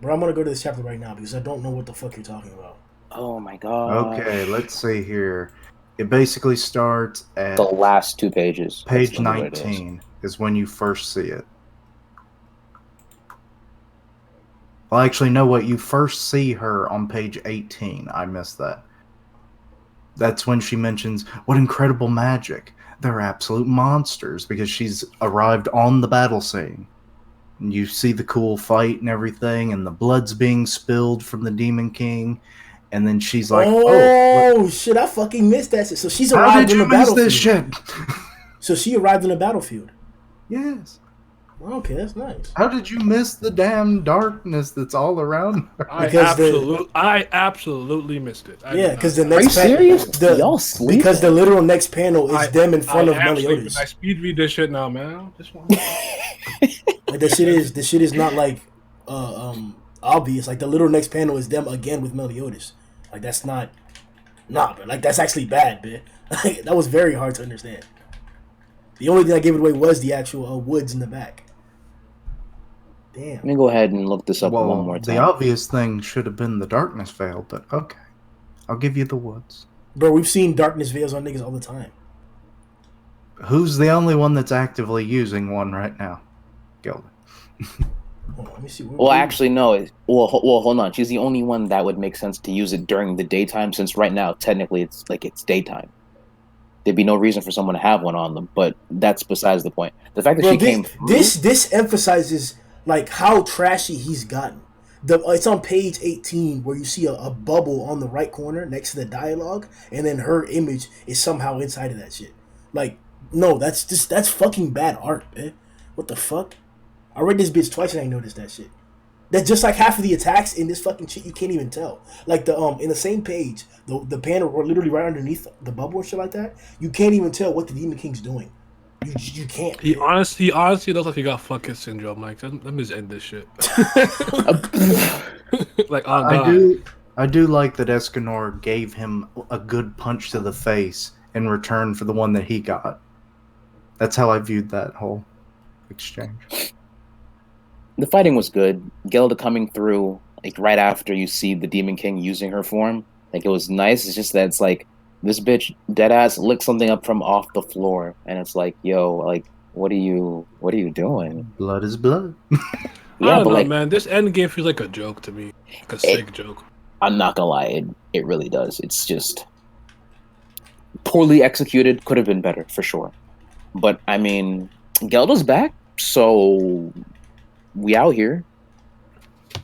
Bro, I'm gonna go to this chapter right now because I don't know what the fuck you're talking about. Oh my god. Okay, let's see here. It basically starts at The last 2 pages. That's page literally what it is. 19 is when you first see it. Well, actually, no, what? You first see her on page 18. I missed that. That's when she mentions, what incredible magic. They're absolute monsters because she's arrived on the battle scene. And you see the cool fight and everything, and the blood's being spilled from the Demon King. And then she's like, oh shit! I fucking missed that shit. So she's how arrived did on you the miss battlefield. this shit? So she arrived on the battlefield. Yes. Okay, that's nice. How did you miss the damn darkness that's all around her? I absolutely missed it. I Yeah, did because not. the Are you next serious? Y'all sleeping. because the literal next panel is them in front of absolutely- Meliodas. I speed read this shit now, man. Just one. Like the shit is not like obvious. Like the literal next panel is them again with Meliodas. Like that's not but like that's actually bad, man. Like, that was very hard to understand. The only thing that gave it away was the actual woods in the back. Damn. Let me go ahead and look this up one more the time. obvious thing should have been the darkness veil, but okay. I'll give you the woods. Bro, we've seen darkness veils on niggas all the time. Who's the only one that's actively using one right now? Gilda. Hold on, let me see. Well, actually, no. Well, hold on. She's the only one that would make sense to use it during the daytime, since right now, technically, it's daytime. There'd be no reason for someone to have one on them, but that's besides the point. The fact that Bro, she came through, this emphasizes like how trashy he's gotten. It's on page 18 where you see a bubble on the right corner next to the dialogue, and then her image is somehow inside of that shit. Like, no, that's fucking bad art, man. What the fuck? I read this bitch twice and I noticed that shit. That's just like half of the attacks in this fucking shit you can't even tell. Like the in the same page, the panel or literally right underneath the bubble or shit like that, you can't even tell what the Demon King's doing. You can't. He honestly looks like he got fuck it syndrome. Like, let me just end this shit. Like, oh god. I do like that Escanor gave him a good punch to the face in return for the one that he got. That's how I viewed that whole exchange. the fighting was good. Gelda coming through like right after you see the Demon King using her form, like it was nice. It's just that it's like this bitch dead ass licked something up from off the floor, and it's like, yo, like what are you doing? Blood is blood. I Yeah, don't but know, like man. This end game feels like a joke to me. Like a sick joke. I'm not gonna lie, it really does. It's just poorly executed. Could have been better for sure. But I mean, Gelda's back, so we out here.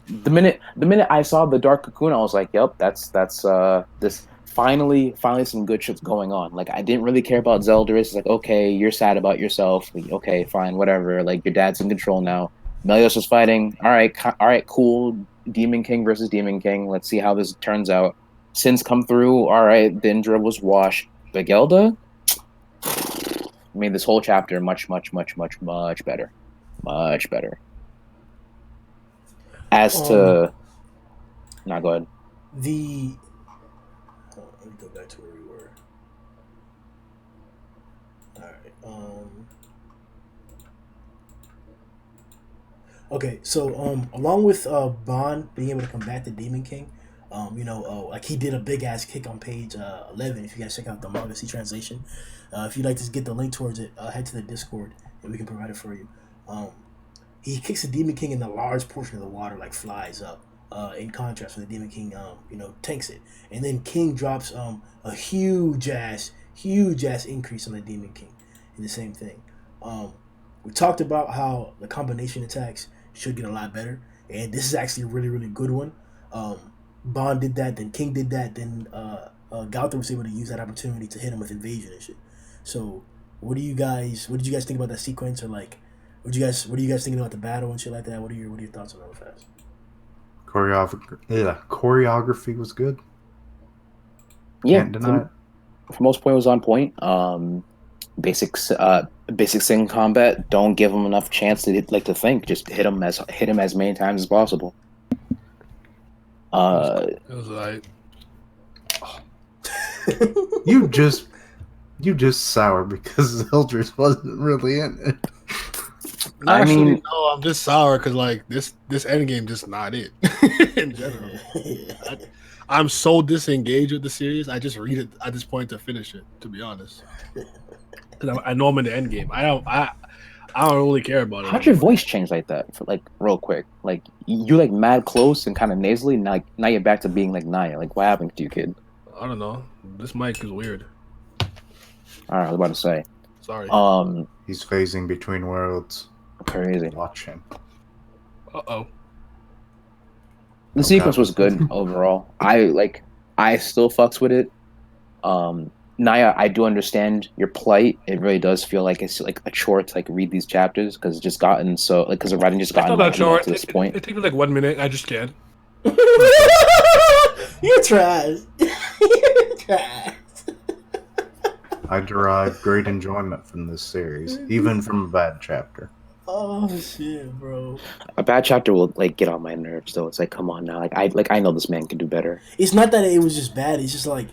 The minute I saw the dark cocoon, I was like, "Yep, that's this finally some good shit's going on." Like I didn't really care about Zeldris. It's like, okay, you're sad about yourself. Like, okay, fine, whatever. Like your dad's in control now. Meliodas is fighting. All right, cool. Demon King versus Demon King. Let's see how this turns out. Sins come through. All right, Dindra was washed. But Gelda made this whole chapter much, much, much, much, much better. Much better. As Um, to, not go ahead. the let me go back to where we were. All right. Okay, so along with Bond being able to combat the Demon King, like he did a big ass kick on page 11. If you guys check out the manga C translation, if you'd like to get the link towards it, head to the Discord and we can provide it for you. Um, he kicks the Demon King in the large portion of the water, like flies up. In contrast, when the Demon King, tanks it, and then King drops a huge ass increase on the Demon King, in the same thing. Um, we talked about how the combination attacks should get a lot better, and this is actually a really really good one. Um, Bond did that, then King did that, then Gauthar was able to use that opportunity to hit him with invasion and shit. So, what did you guys think about that sequence, or like, what are you guys thinking about the battle and shit like that? What are your thoughts on that fast? Choreography was good. Yeah, Can't deny it. for most point was on point. Basics, basics in combat. Don't give him enough chance to think. Just hit him as many times as possible. It was like You just sour because Eldris wasn't really in it. I actually mean, no, I'm just sour because like this end game just not it in general. I'm so disengaged with the series. I just read it at this point to finish it. To be honest, because I know I'm in the end game. I don't really care about it how'd your anymore. voice change like that? For like real quick, like you like mad close and kind of nasally. Now you're back to being like Naya. Like what happened to you, kid? I don't know. This mic is weird. All right, I was about to say. Sorry. He's phasing between worlds. Crazy. Watch him. Uh-oh. The sequence was good overall. I still fucks with it. Naya, I do understand your plight. It really does feel like it's like a chore to like read these chapters because it's just gotten so like because the writing just It's gotten not that like short. to this point. It takes me like 1 minute. I just can't. You're trash. You're trash. I derive great enjoyment from this series, even from a bad chapter. Oh shit, bro. A bad chapter will like get on my nerves though. It's like, come on now. I know this man can do better. It's not that it was just bad. It's just like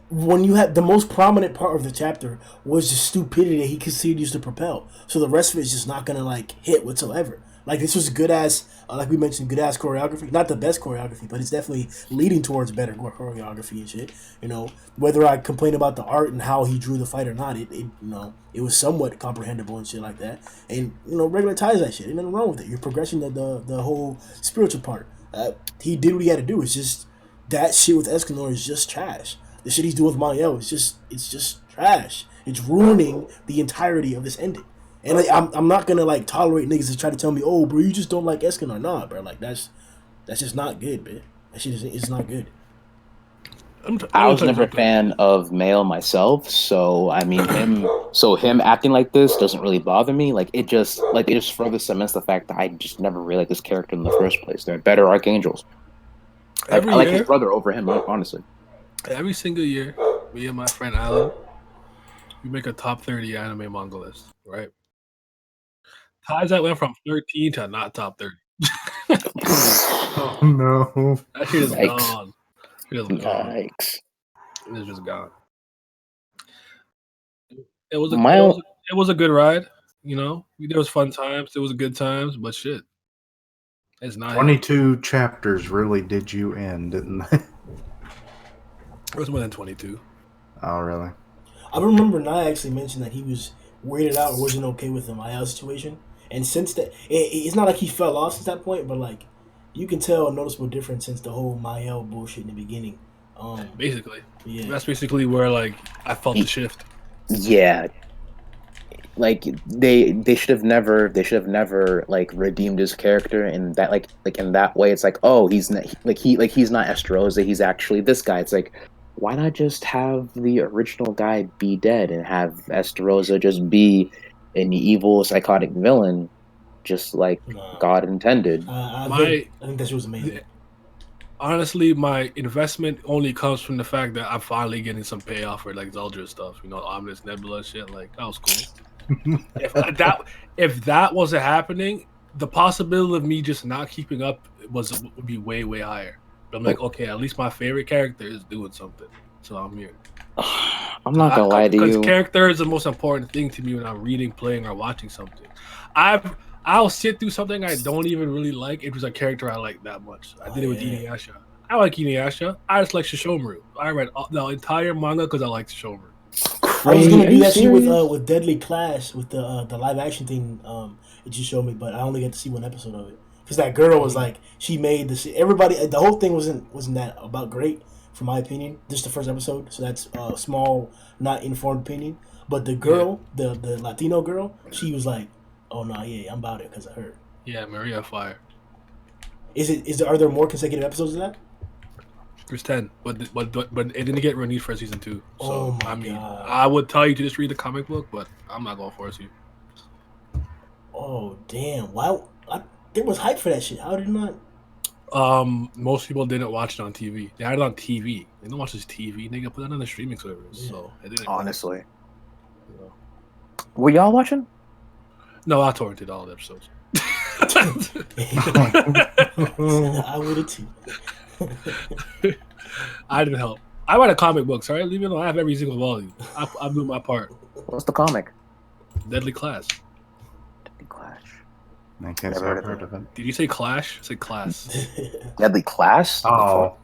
when you have the most prominent part of the chapter was the stupidity that he continues to propel. So the rest of it is just not gonna like hit whatsoever. Like this was good ass, like we mentioned, good ass choreography. Not the best choreography, but it's definitely leading towards better choreography and shit. Whether I complain about the art and how he drew the fight or not, it was somewhat comprehensible and shit like that. And regular ties that shit. Ain't nothing wrong with it. You're progressing the whole spiritual part. He did what he had to do. It's just that shit with Escanor is just trash. The shit he's doing with Manuel is just trash. It's ruining the entirety of this ending. And like, I'm not gonna like tolerate niggas that try to tell me, oh, bro, you just don't like Escanor. Nah, bro, like that's just not good, man. That shit is not good. I Let me was tell you never a something. fan of Mail myself, so I mean him acting like this doesn't really bother me. It just further cements the fact that I just never really liked this character in the first place. They're better archangels. Like Every I like his year, brother over him, honestly. every single year, me and my friend Alan, we make a top 30 anime manga list, right? Ties that went from 13 to not top 30. Oh no. That shit is Yikes. gone. It is gone. Yikes. It is just gone. It was a My it was it was a good ride. There was fun times. There was good times, but shit, it's not hitting. 22 chapters really did you in, didn't they? It was more than 22. Oh, really? I remember Nia actually mentioned that he was weirded out or wasn't okay with the Mael situation. And since that, it's not like he fell off since that point, but like you can tell a noticeable difference since the whole Mael bullshit in the beginning. Basically, Yeah. that's basically where like I felt the shift. Yeah, like they should have never like redeemed his character in that like in that way. It's like, oh, he's not he's not Esterosa, he's actually this guy. It's like, why not just have the original guy be dead and have Esterosa just be an evil psychotic villain? just like Nah. God intended. I think that shit was amazing. Honestly, my investment only comes from the fact that I'm finally getting some payoff for like Zeldris stuff. Ominous Nebula shit. Like that was cool. if that wasn't happening, the possibility of me just not keeping up would be way way higher. But I'm like, okay, at least my favorite character is doing something, so I'm here. I'm not gonna lie to Because you. character is the most important thing to me when I'm reading, playing, or watching something. I'll sit through something I don't even really like. It was a character I like that much. I did it with Inuyasha. I like Inuyasha. I just like Shishomaru. I read the entire manga because I like Shishomaru. I was gonna Are do you that shit serious? with Deadly Class with the live action thing that you showed me, but I only got to see one episode of it because that girl was like she made the shit. Everybody, the whole thing wasn't that about great for my opinion. Just the first episode, so that's a small, not informed opinion. But the girl, the Latino girl, she was like, "Oh no, yeah, I'm about it because I heard." Yeah, Maria Fire. Are there more consecutive episodes of that? There's 10, but it didn't get renewed for season 2. So Oh my I mean, God. I would tell you to just read the comic book, but I'm not gonna force you. Oh damn! Why? There was hype for that shit. How did it not? Most people didn't watch it on TV. They had it on TV. They don't watch this TV. They put it on the streaming service. Yeah. So it didn't. Honestly, You know. were y'all watching? No, I torrented all the episodes. I would have too. I didn't help. I write a comic book, sorry. Leave it alone. I have every single volume. I do my part. What's the comic? Deadly Class. Deadly Clash. I guess Never I've heard of it. Did you say Clash? I said Class. Deadly Class? Oh,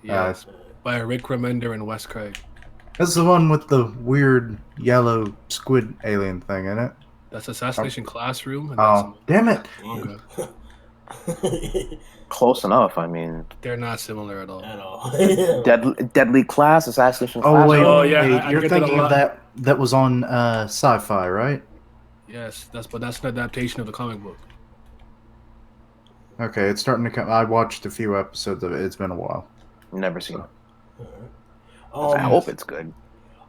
Yeah, it's- by Rick Remender and Wes Craig. that's the one with the weird yellow squid alien thing in it. That's Assassination Classroom. And Oh, damn it! manga. Close enough. I mean, They're not similar at all. At all. Deadly Class, Assassination Oh Class. wait, Oh, yeah, wait, I you're get that a thinking of lot. that was on Sci-Fi, right? Yes, that's an adaptation of the comic book. Okay, it's starting to come. I watched a few episodes of it. It's been a while. Never seen it. I Um, hope it's good.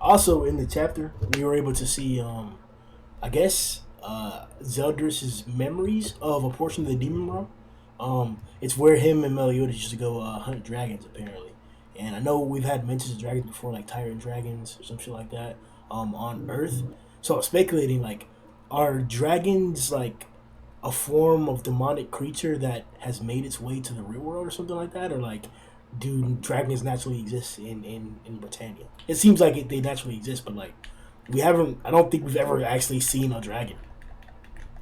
also in the chapter, we were able to see, I guess, Zeldris' memories of a portion of the demon realm. It's where him and Meliodas used to go hunt dragons, apparently. And I know we've had mentions of dragons before, like tyrant dragons or some shit like that, on Earth. So I'm speculating, like, are dragons like a form of demonic creature that has made its way to the real world or something like that, or like do dragons naturally exist in Britannia? It seems like they naturally exist, but like we haven't. I don't think we've ever actually seen a dragon.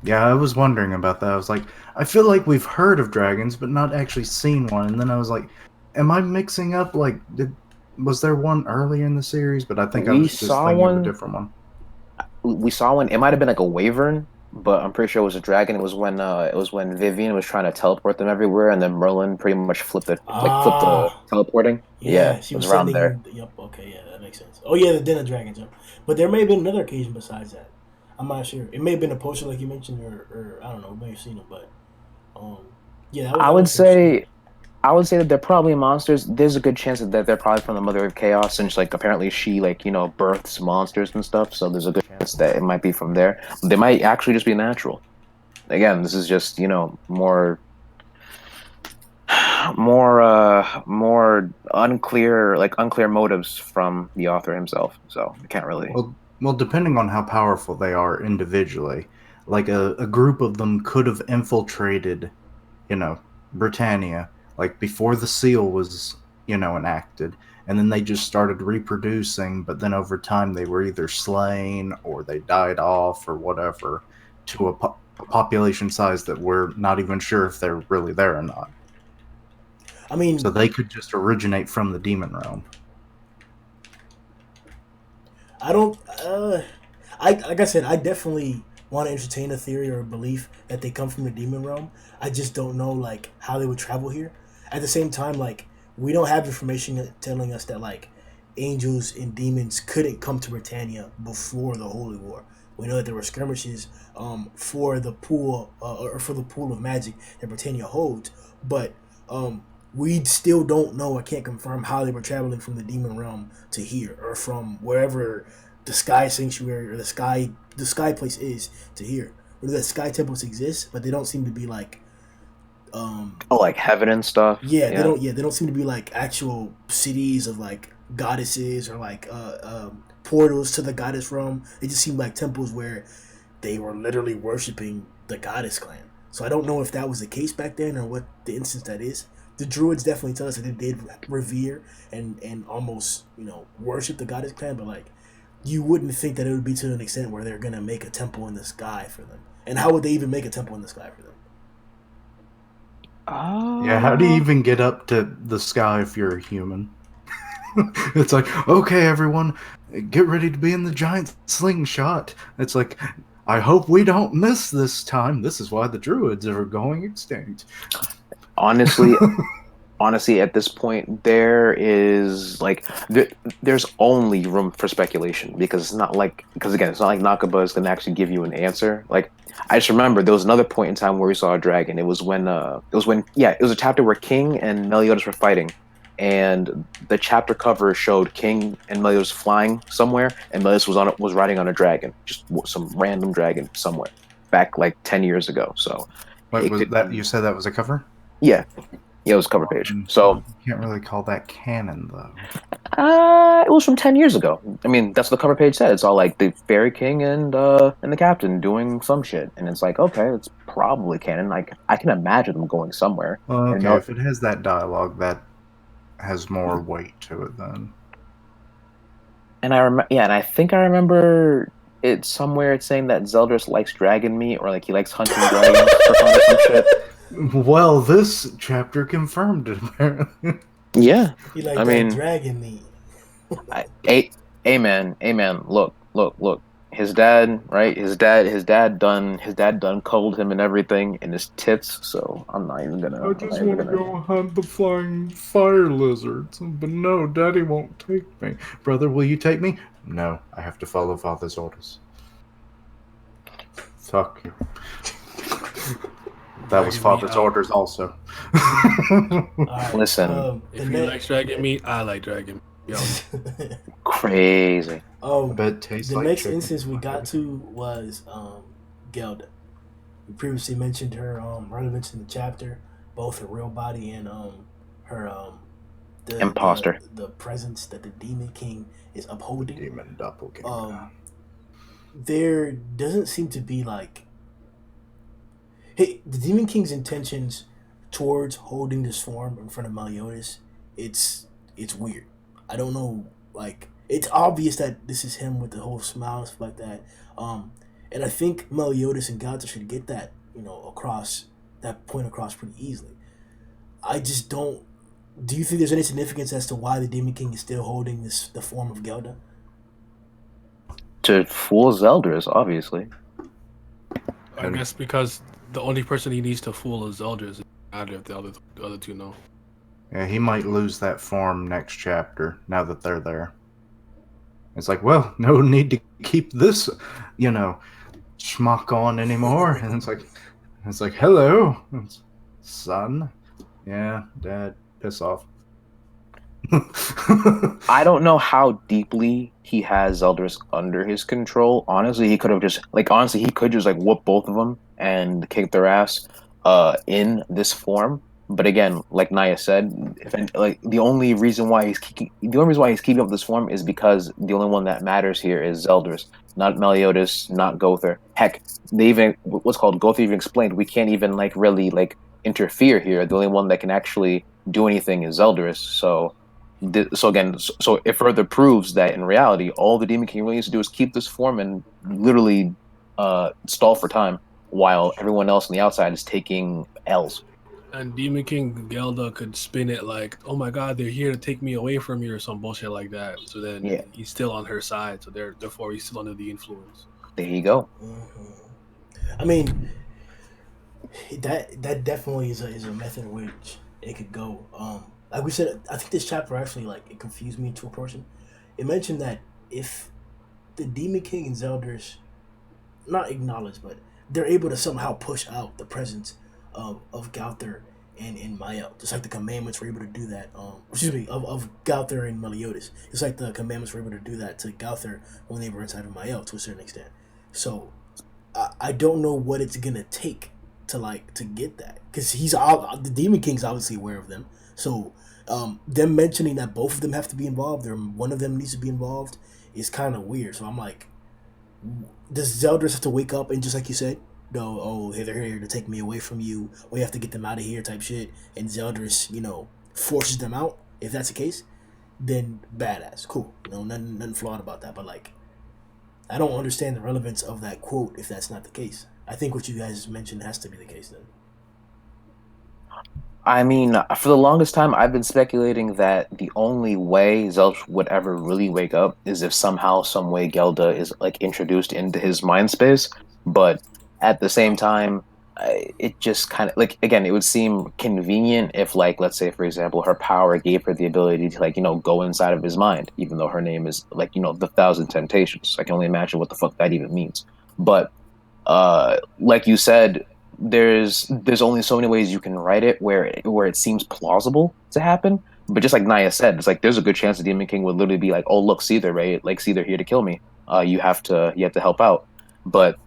Yeah, I was wondering about that. I was like, I feel like we've heard of dragons, but not actually seen one. And then I was like, am I mixing up? Like, was there one earlier in the series? But I think I We was just saw thinking of one. a different one. We saw one. It might have been like a wyvern, but I'm pretty sure it was a dragon. It was when Vivian was trying to teleport them everywhere, and then Merlin pretty much flipped the teleporting. Yeah, She it was was around sending. there. Yep. Okay. Yeah, that makes sense. Oh yeah, the Den of Dragons. Yep. But there may have been another occasion besides that. I'm not sure. It may have been a poster like you mentioned, or I don't know. We may have seen it, but yeah. That was, I that would was interesting. say, I would say that they're probably monsters. There's a good chance that they're probably from the Mother of Chaos, and like apparently she births monsters and stuff. So there's a good chance that it might be from there. They might actually just be natural. Again, this is just more unclear motives from the author himself. So I can't really. Well, depending on how powerful they are individually, like a group of them could have infiltrated, Britannia, like before the seal was, enacted, and then they just started reproducing, but then over time they were either slain or they died off or whatever to a population size that we're not even sure if they're really there or not. I mean, So they could just originate from the demon realm. I don't. Like I said, I definitely want to entertain a theory or a belief that they come from the demon realm. I just don't know like how they would travel here. At the same time, like we don't have information telling us that like angels and demons couldn't come to Britannia before the Holy War. We know that there were skirmishes for the pool or for the pool of magic that Britannia holds, but we still don't know. I can't confirm how they were traveling from the demon realm to here or from wherever the sky sanctuary or the sky place is to here. or that sky temples exist, but they don't seem to be like Oh, like heaven and stuff. yeah, they don't seem to be like actual cities of like goddesses or like portals to the goddess realm. They just seem like temples where they were literally worshiping the goddess clan. So I don't know if that was the case back then or what the instance that is. The druids definitely tell us that they did revere and almost worship the goddess clan, but like you wouldn't think that it would be to an extent where they're gonna make a temple in the sky for them. And how would they even make a temple in the sky for them? Yeah, how do you even get up to the sky if you're a human? It's like, okay, everyone, get ready to be in the giant slingshot. It's like, I hope we don't miss this time. This is why the druids are going extinct. Honestly, at this point, there's only room for speculation because again, it's not like Nakaba is gonna actually give you an answer. Like, I just remember there was another point in time where we saw a dragon. It was a chapter where King and Meliodas were fighting, and the chapter cover showed King and Meliodas flying somewhere, and Meliodas was riding on a dragon, just some random dragon somewhere back like 10 years ago. So, Wait, you said that was a cover? yeah. Yeah, it was cover page. So you can't really call that canon, though. it was from 10 years ago. I mean, that's what the cover page said. It's all like the Fairy King and the captain doing some shit, and it's like, okay, it's probably canon. Like, I can imagine them going somewhere. Well, And okay, if it has that dialogue, that has more weight to it then. and I think I remember it somewhere. It's saying that Zeldris likes dragon meat, or like he likes hunting dragons for fun or some shit. Well, this chapter confirmed it, apparently. Yeah, He like that dragon meat. Amen. Look. His dad, right? His dad done cuddled him and everything in his tits. So I'm not even gonna. I just want to go hunt the flying fire lizards, but no, Daddy won't take me. Brother, will you take me? No, I have to follow Father's orders. Fuck you. That was Father's orders also. Right, listen, if you like dragon meat, I like dragon meat. Yo. Crazy. The like next chicken. instance we got to was Gelda. We previously mentioned her relevance in the chapter, both her real body and her the Imposter. the presence that the Demon King is upholding. Demon doppelganger. There doesn't seem to be like, hey, the Demon King's intentions towards holding this form in front of Meliodas, it's weird. I don't know, like, it's obvious that this is him with the whole smile and stuff like that. And I think Meliodas and Gato should get that, across pretty easily. I just don't. Do you think there's any significance as to why the Demon King is still holding the form of Gelda? To fool Zeldris, obviously. I guess because the only person he needs to fool is Zeldris. Either if the other two know. Yeah, he might lose that form next chapter now that they're there. It's like, well, no need to keep this, schmuck on anymore. And it's like, hello, son. Yeah, Dad, piss off. I don't know how deeply he has Zeldris under his control. Honestly, he could just whoop both of them and kick their ass in this form. But again, like Naya said, the only reason why he's keeping up this form is because the only one that matters here is Zeldris, not Meliodas, not Gother. Heck, Gother even explained we can't even really interfere here. The only one that can actually do anything is Zeldris. So it further proves that in reality, all the Demon King really needs to do is keep this form and literally stall for time, while everyone else on the outside is taking L's. And Demon King Gelda could spin it like, "Oh my God, they're here to take me away from you," or some bullshit like that. So then he's still on her side. So therefore, he's still under the influence. There you go. I mean, that definitely is a method in which it could go. Like we said, I think this chapter actually it confused me to a portion. It mentioned that if the Demon King and Zeldris not acknowledge, but they're able to somehow push out the presence of Gowther and Mael, just like the commandments were able to do that. Of Gowther and Meliodas, just like the commandments were able to do that to Gowther when they were inside of Mael to a certain extent. So I don't know what it's gonna take to get that, because the Demon King's obviously aware of them. So them mentioning that both of them have to be involved or one of them needs to be involved is kind of weird. So I'm like, does Zeldris have to wake up and just like you said, go, oh, hey, they're here to take me away from you, or you have to get them out of here type shit, and Zeldris, forces them out? If that's the case, then badass, cool. Nothing flawed about that. But like, I don't understand the relevance of that quote if that's not the case. I think what you guys mentioned has to be the case then. I mean, for the longest time, I've been speculating that the only way Zelch would ever really wake up is if somehow, some way, Gelda is like introduced into his mind space. But at the same time, it just kind of like, again, it would seem convenient if, like, let's say, for example, her power gave her the ability to, like, go inside of his mind, even though her name is like, the Thousand Temptations. I can only imagine what the fuck that even means. But like you said, there's only so many ways you can write it where it seems plausible to happen. But just like Naya said, it's like there's a good chance the Demon King would literally be like, "Oh, look, see, they're right. Like, see, they're here to kill me. You have to help out." But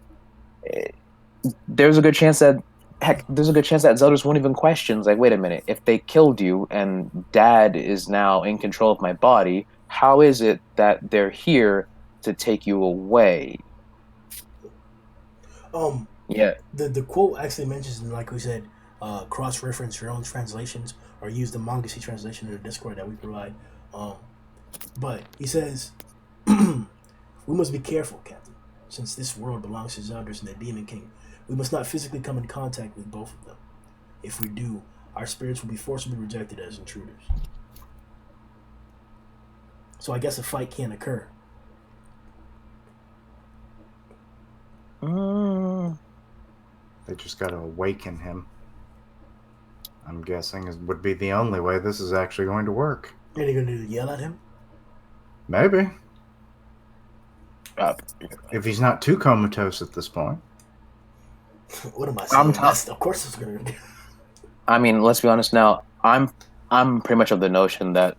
there's a good chance that Zeldris won't even question. Like, wait a minute, if they killed you and Dad is now in control of my body, how is it that they're here to take you away? Yeah. The quote actually mentions, like we said, cross-reference your own translations or use the Mangasi translation in the Discord that we provide. But he says, "We must be careful, Captain. Since this world belongs to Zeldris and the Demon King, we must not physically come in contact with both of them. If we do, our spirits will be forcibly rejected as intruders." So I guess a fight can't occur. They just got to awaken him. I'm guessing would be the only way this is actually going to work. Are they going to yell at him? Maybe. If he's not too comatose at this point. What am I saying? Of course it's going to. I mean, let's be honest now. I'm pretty much of the notion that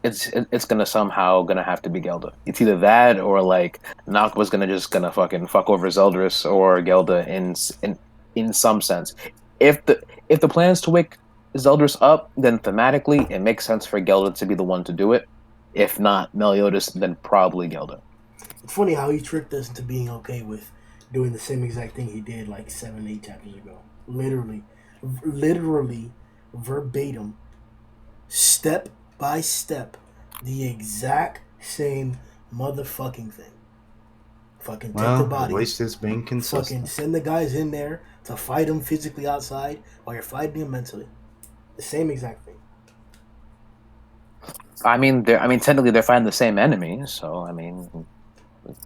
it's gonna somehow gonna have to be Gelda. It's either that or like Nakba's gonna fucking fuck over Zeldris or Gelda in some sense. If the plan is to wake Zeldris up, then thematically it makes sense for Gelda to be the one to do it. If not Meliodas, then probably Gelda. It's funny how he tricked us into being okay with doing the same exact thing he did like 7-8 chapters ago. Literally, verbatim, step by step, the exact same motherfucking thing. Fucking take the body. At least it's being consistent. Fucking send the guys in there to fight him physically outside while you're fighting him mentally. The same exact thing. I mean, technically they're fighting the same enemy, so I mean,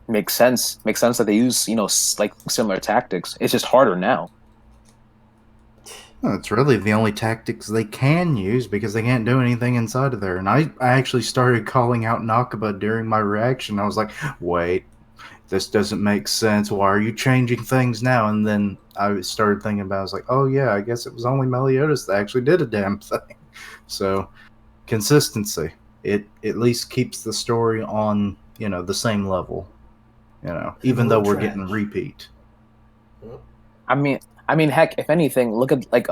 makes sense. Makes sense that they use like similar tactics. It's just harder now. Well, it's really the only tactics they can use because they can't do anything inside of there. And I actually started calling out Nakaba during my reaction. I was like, wait, this doesn't make sense. Why are you changing things now? And then I started thinking about it. I was like, oh, yeah, I guess it was only Meliodas that actually did a damn thing. So, consistency. It at least keeps the story on, the same level. Even though we're getting repeat. I mean, heck, if anything, look at like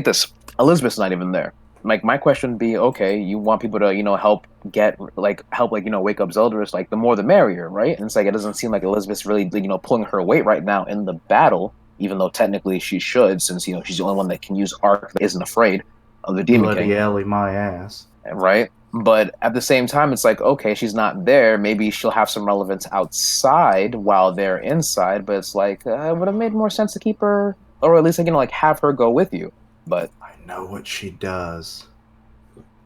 this. Elizabeth's not even there. Like, my question would be, okay, you want people to, help wake up Zeldris, like, the more the merrier, right? And it's like, it doesn't seem like Elizabeth's really, pulling her weight right now in the battle, even though technically she should, since, she's the only one that can use Arc that isn't afraid of the Demon King. Bloody Ellie, my ass. Right? But at the same time, it's like, okay, she's not there. Maybe she'll have some relevance outside while they're inside. But it's like, it would have made more sense to keep her, or at least, have her go with you. But I know what she does.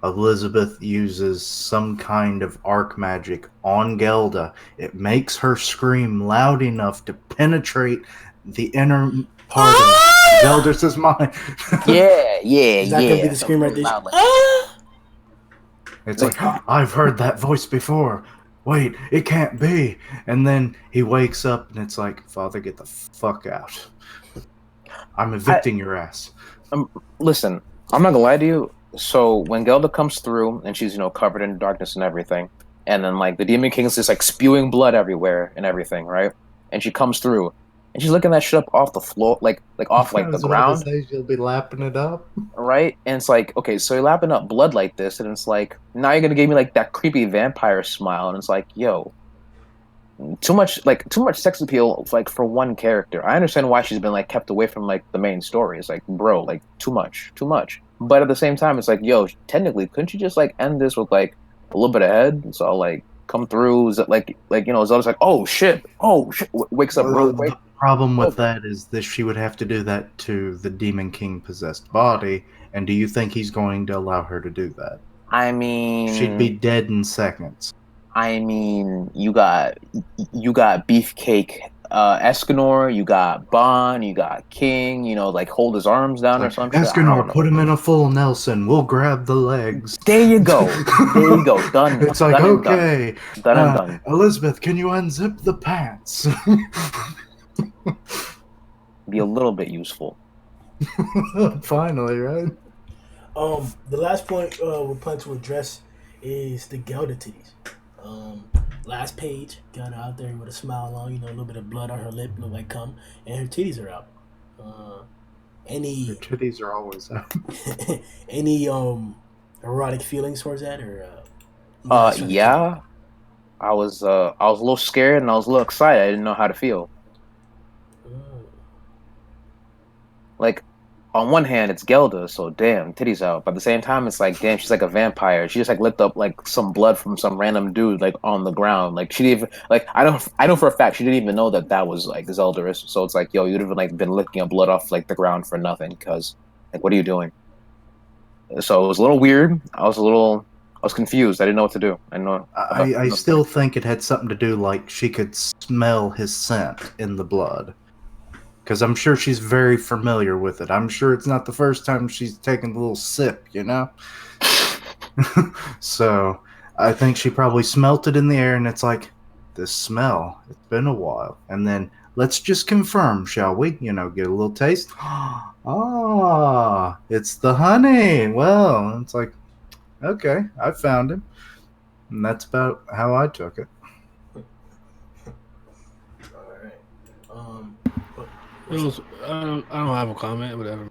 Elizabeth uses some kind of arc magic on Gelda. It makes her scream loud enough to penetrate the inner part of Zeldris' mind. Yeah. Is that gonna be the scream right there? It's like, I've heard that voice before. Wait, it can't be. And then he wakes up and it's like, Father, get the fuck out. I'm evicting your ass. Listen, I'm not gonna lie to you. So when Gelda comes through and she's, covered in darkness and everything, and then the Demon King is just spewing blood everywhere and everything, right? and she comes through, and she's looking that shit up off the floor, like off like I the was about to ground, say she'll be lapping it up. right? And it's like, okay, so you're lapping up blood like this, and it's like now you're gonna give me like that creepy vampire smile, and it's like, yo, too much sex appeal like for one character. I understand why she's been like kept away from like the main story. It's like, bro, like too much, too much. But at the same time, it's like, yo, technically, couldn't you just like end this with like a little bit of head? So like come through, Zelda's like, oh shit, wakes up real Well, quick. the problem Oh. with that is that she would have to do that to the Demon King possessed body. And do you think he's going to allow her to do that? I She'd be mean, dead in seconds. you got Beefcake, Escanor, you got Bon, you got King. Like hold his arms down or Like, some shit. I don't Escanor, know. put him in a full Nelson. We'll grab the legs. There you go. There you go. Done. It's like, done and done. okay, Done and done. Elizabeth, can you unzip the pants? Be a little bit useful. Finally, right? The last point we're planning to address is the Gelda titties. Last page, Gelda out there with a smile on, a little bit of blood on her lip, look like cum, and her titties are out. Her Any titties are always out. any erotic feelings towards that, or Yeah. I was a little scared and I was a little excited. I didn't know how to feel. Like, on one hand, it's Gelda, so damn, titties out. But at the same time, it's like, damn, she's like a vampire. She just like licked up like some blood from some random dude like on the ground. Like she didn't even like I know for a fact she didn't even know that was like Zeldaris. So it's like, yo, you'd have like been licking up blood off like the ground for nothing. Because like, what are you doing? So it was a little weird. I was confused. I didn't know what to do. I still think it had something to do, like she could smell his scent in the blood. Because I'm sure she's very familiar with it. I'm sure it's not the first time she's taken a little sip, So I think she probably smelt it in the air, and it's like, this smell, it's been a while. And then let's just confirm, shall we? Get a little taste. Ah, it's the honey. Well, it's like, okay, I found him. And that's about how I took it. It was, I don't have a comment, whatever.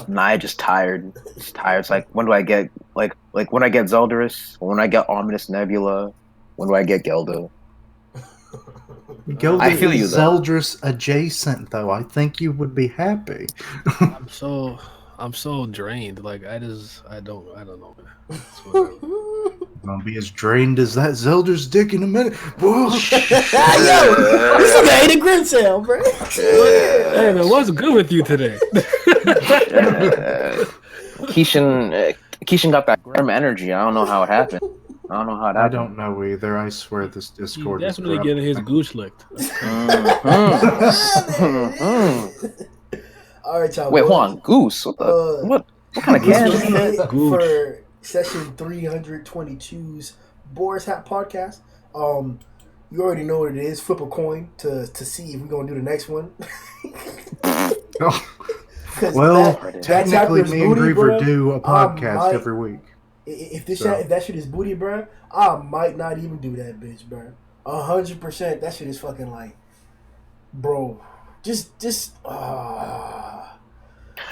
Nah, I just tired. Just tired. It's like, when do I get like when I get Zeldaris? When I get Ominous Nebula? When do I get Gelda? Gelda I feel you, is though. Zeldris adjacent, though. I think you would be happy. I'm so drained. Like I don't know. Man. It's whatever. Gonna be as drained as that Zelda's dick in a minute. Whoa! Yo, this nigga ate a grin sale, bro. Hey man, what's good with you today? Keishan got that grim energy. I don't know how it happened. I don't know either. I swear this Discord He's is definitely corrupt. getting his gooch licked. All right, y'all. Wait, boys. hold on, Goose. What kind of This can? was it Gooch. for session 322's Boar's Hat podcast. You already know what it is. Flip a coin to see if we're gonna do the next one. Oh, 'Cause well, that technically, chapter's me and booty, Griever bruh. do a podcast might- every week. If this So. if that shit is booty, bro, I might not even do that, bitch, bro. 100%. That shit is fucking like, bro. Just.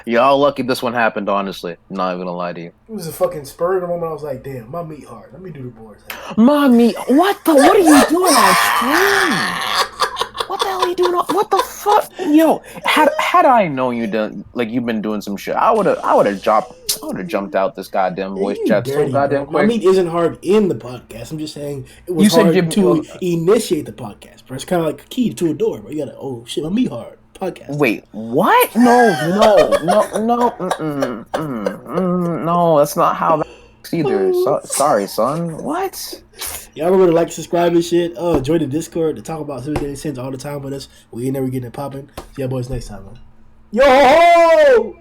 Y'all lucky this one happened. Honestly, not even gonna lie to you. It was a fucking spur of the moment. I was like, damn, my meat hard. Let me do the boards. Mommy, what are you doing on stream? What the hell are you doing? What the fuck? Yo, had I known you've been doing some shit, I would have jumped out this goddamn voice You chat so dirty, goddamn bro. My quick. meat isn't hard in the podcast. I'm just saying it was You said hard you- to initiate the podcast, bro. It's kind of like a key to a door, bro. You gotta, oh shit, my meat hard. Podcast. Wait, what? No, no, that's not how that works either. Sorry, son. What? Y'all remember to like, subscribe, and shit. Join the Discord to talk about Civil Sins all the time with us. We ain't never getting it popping. See y'all boys next time, man. Yo!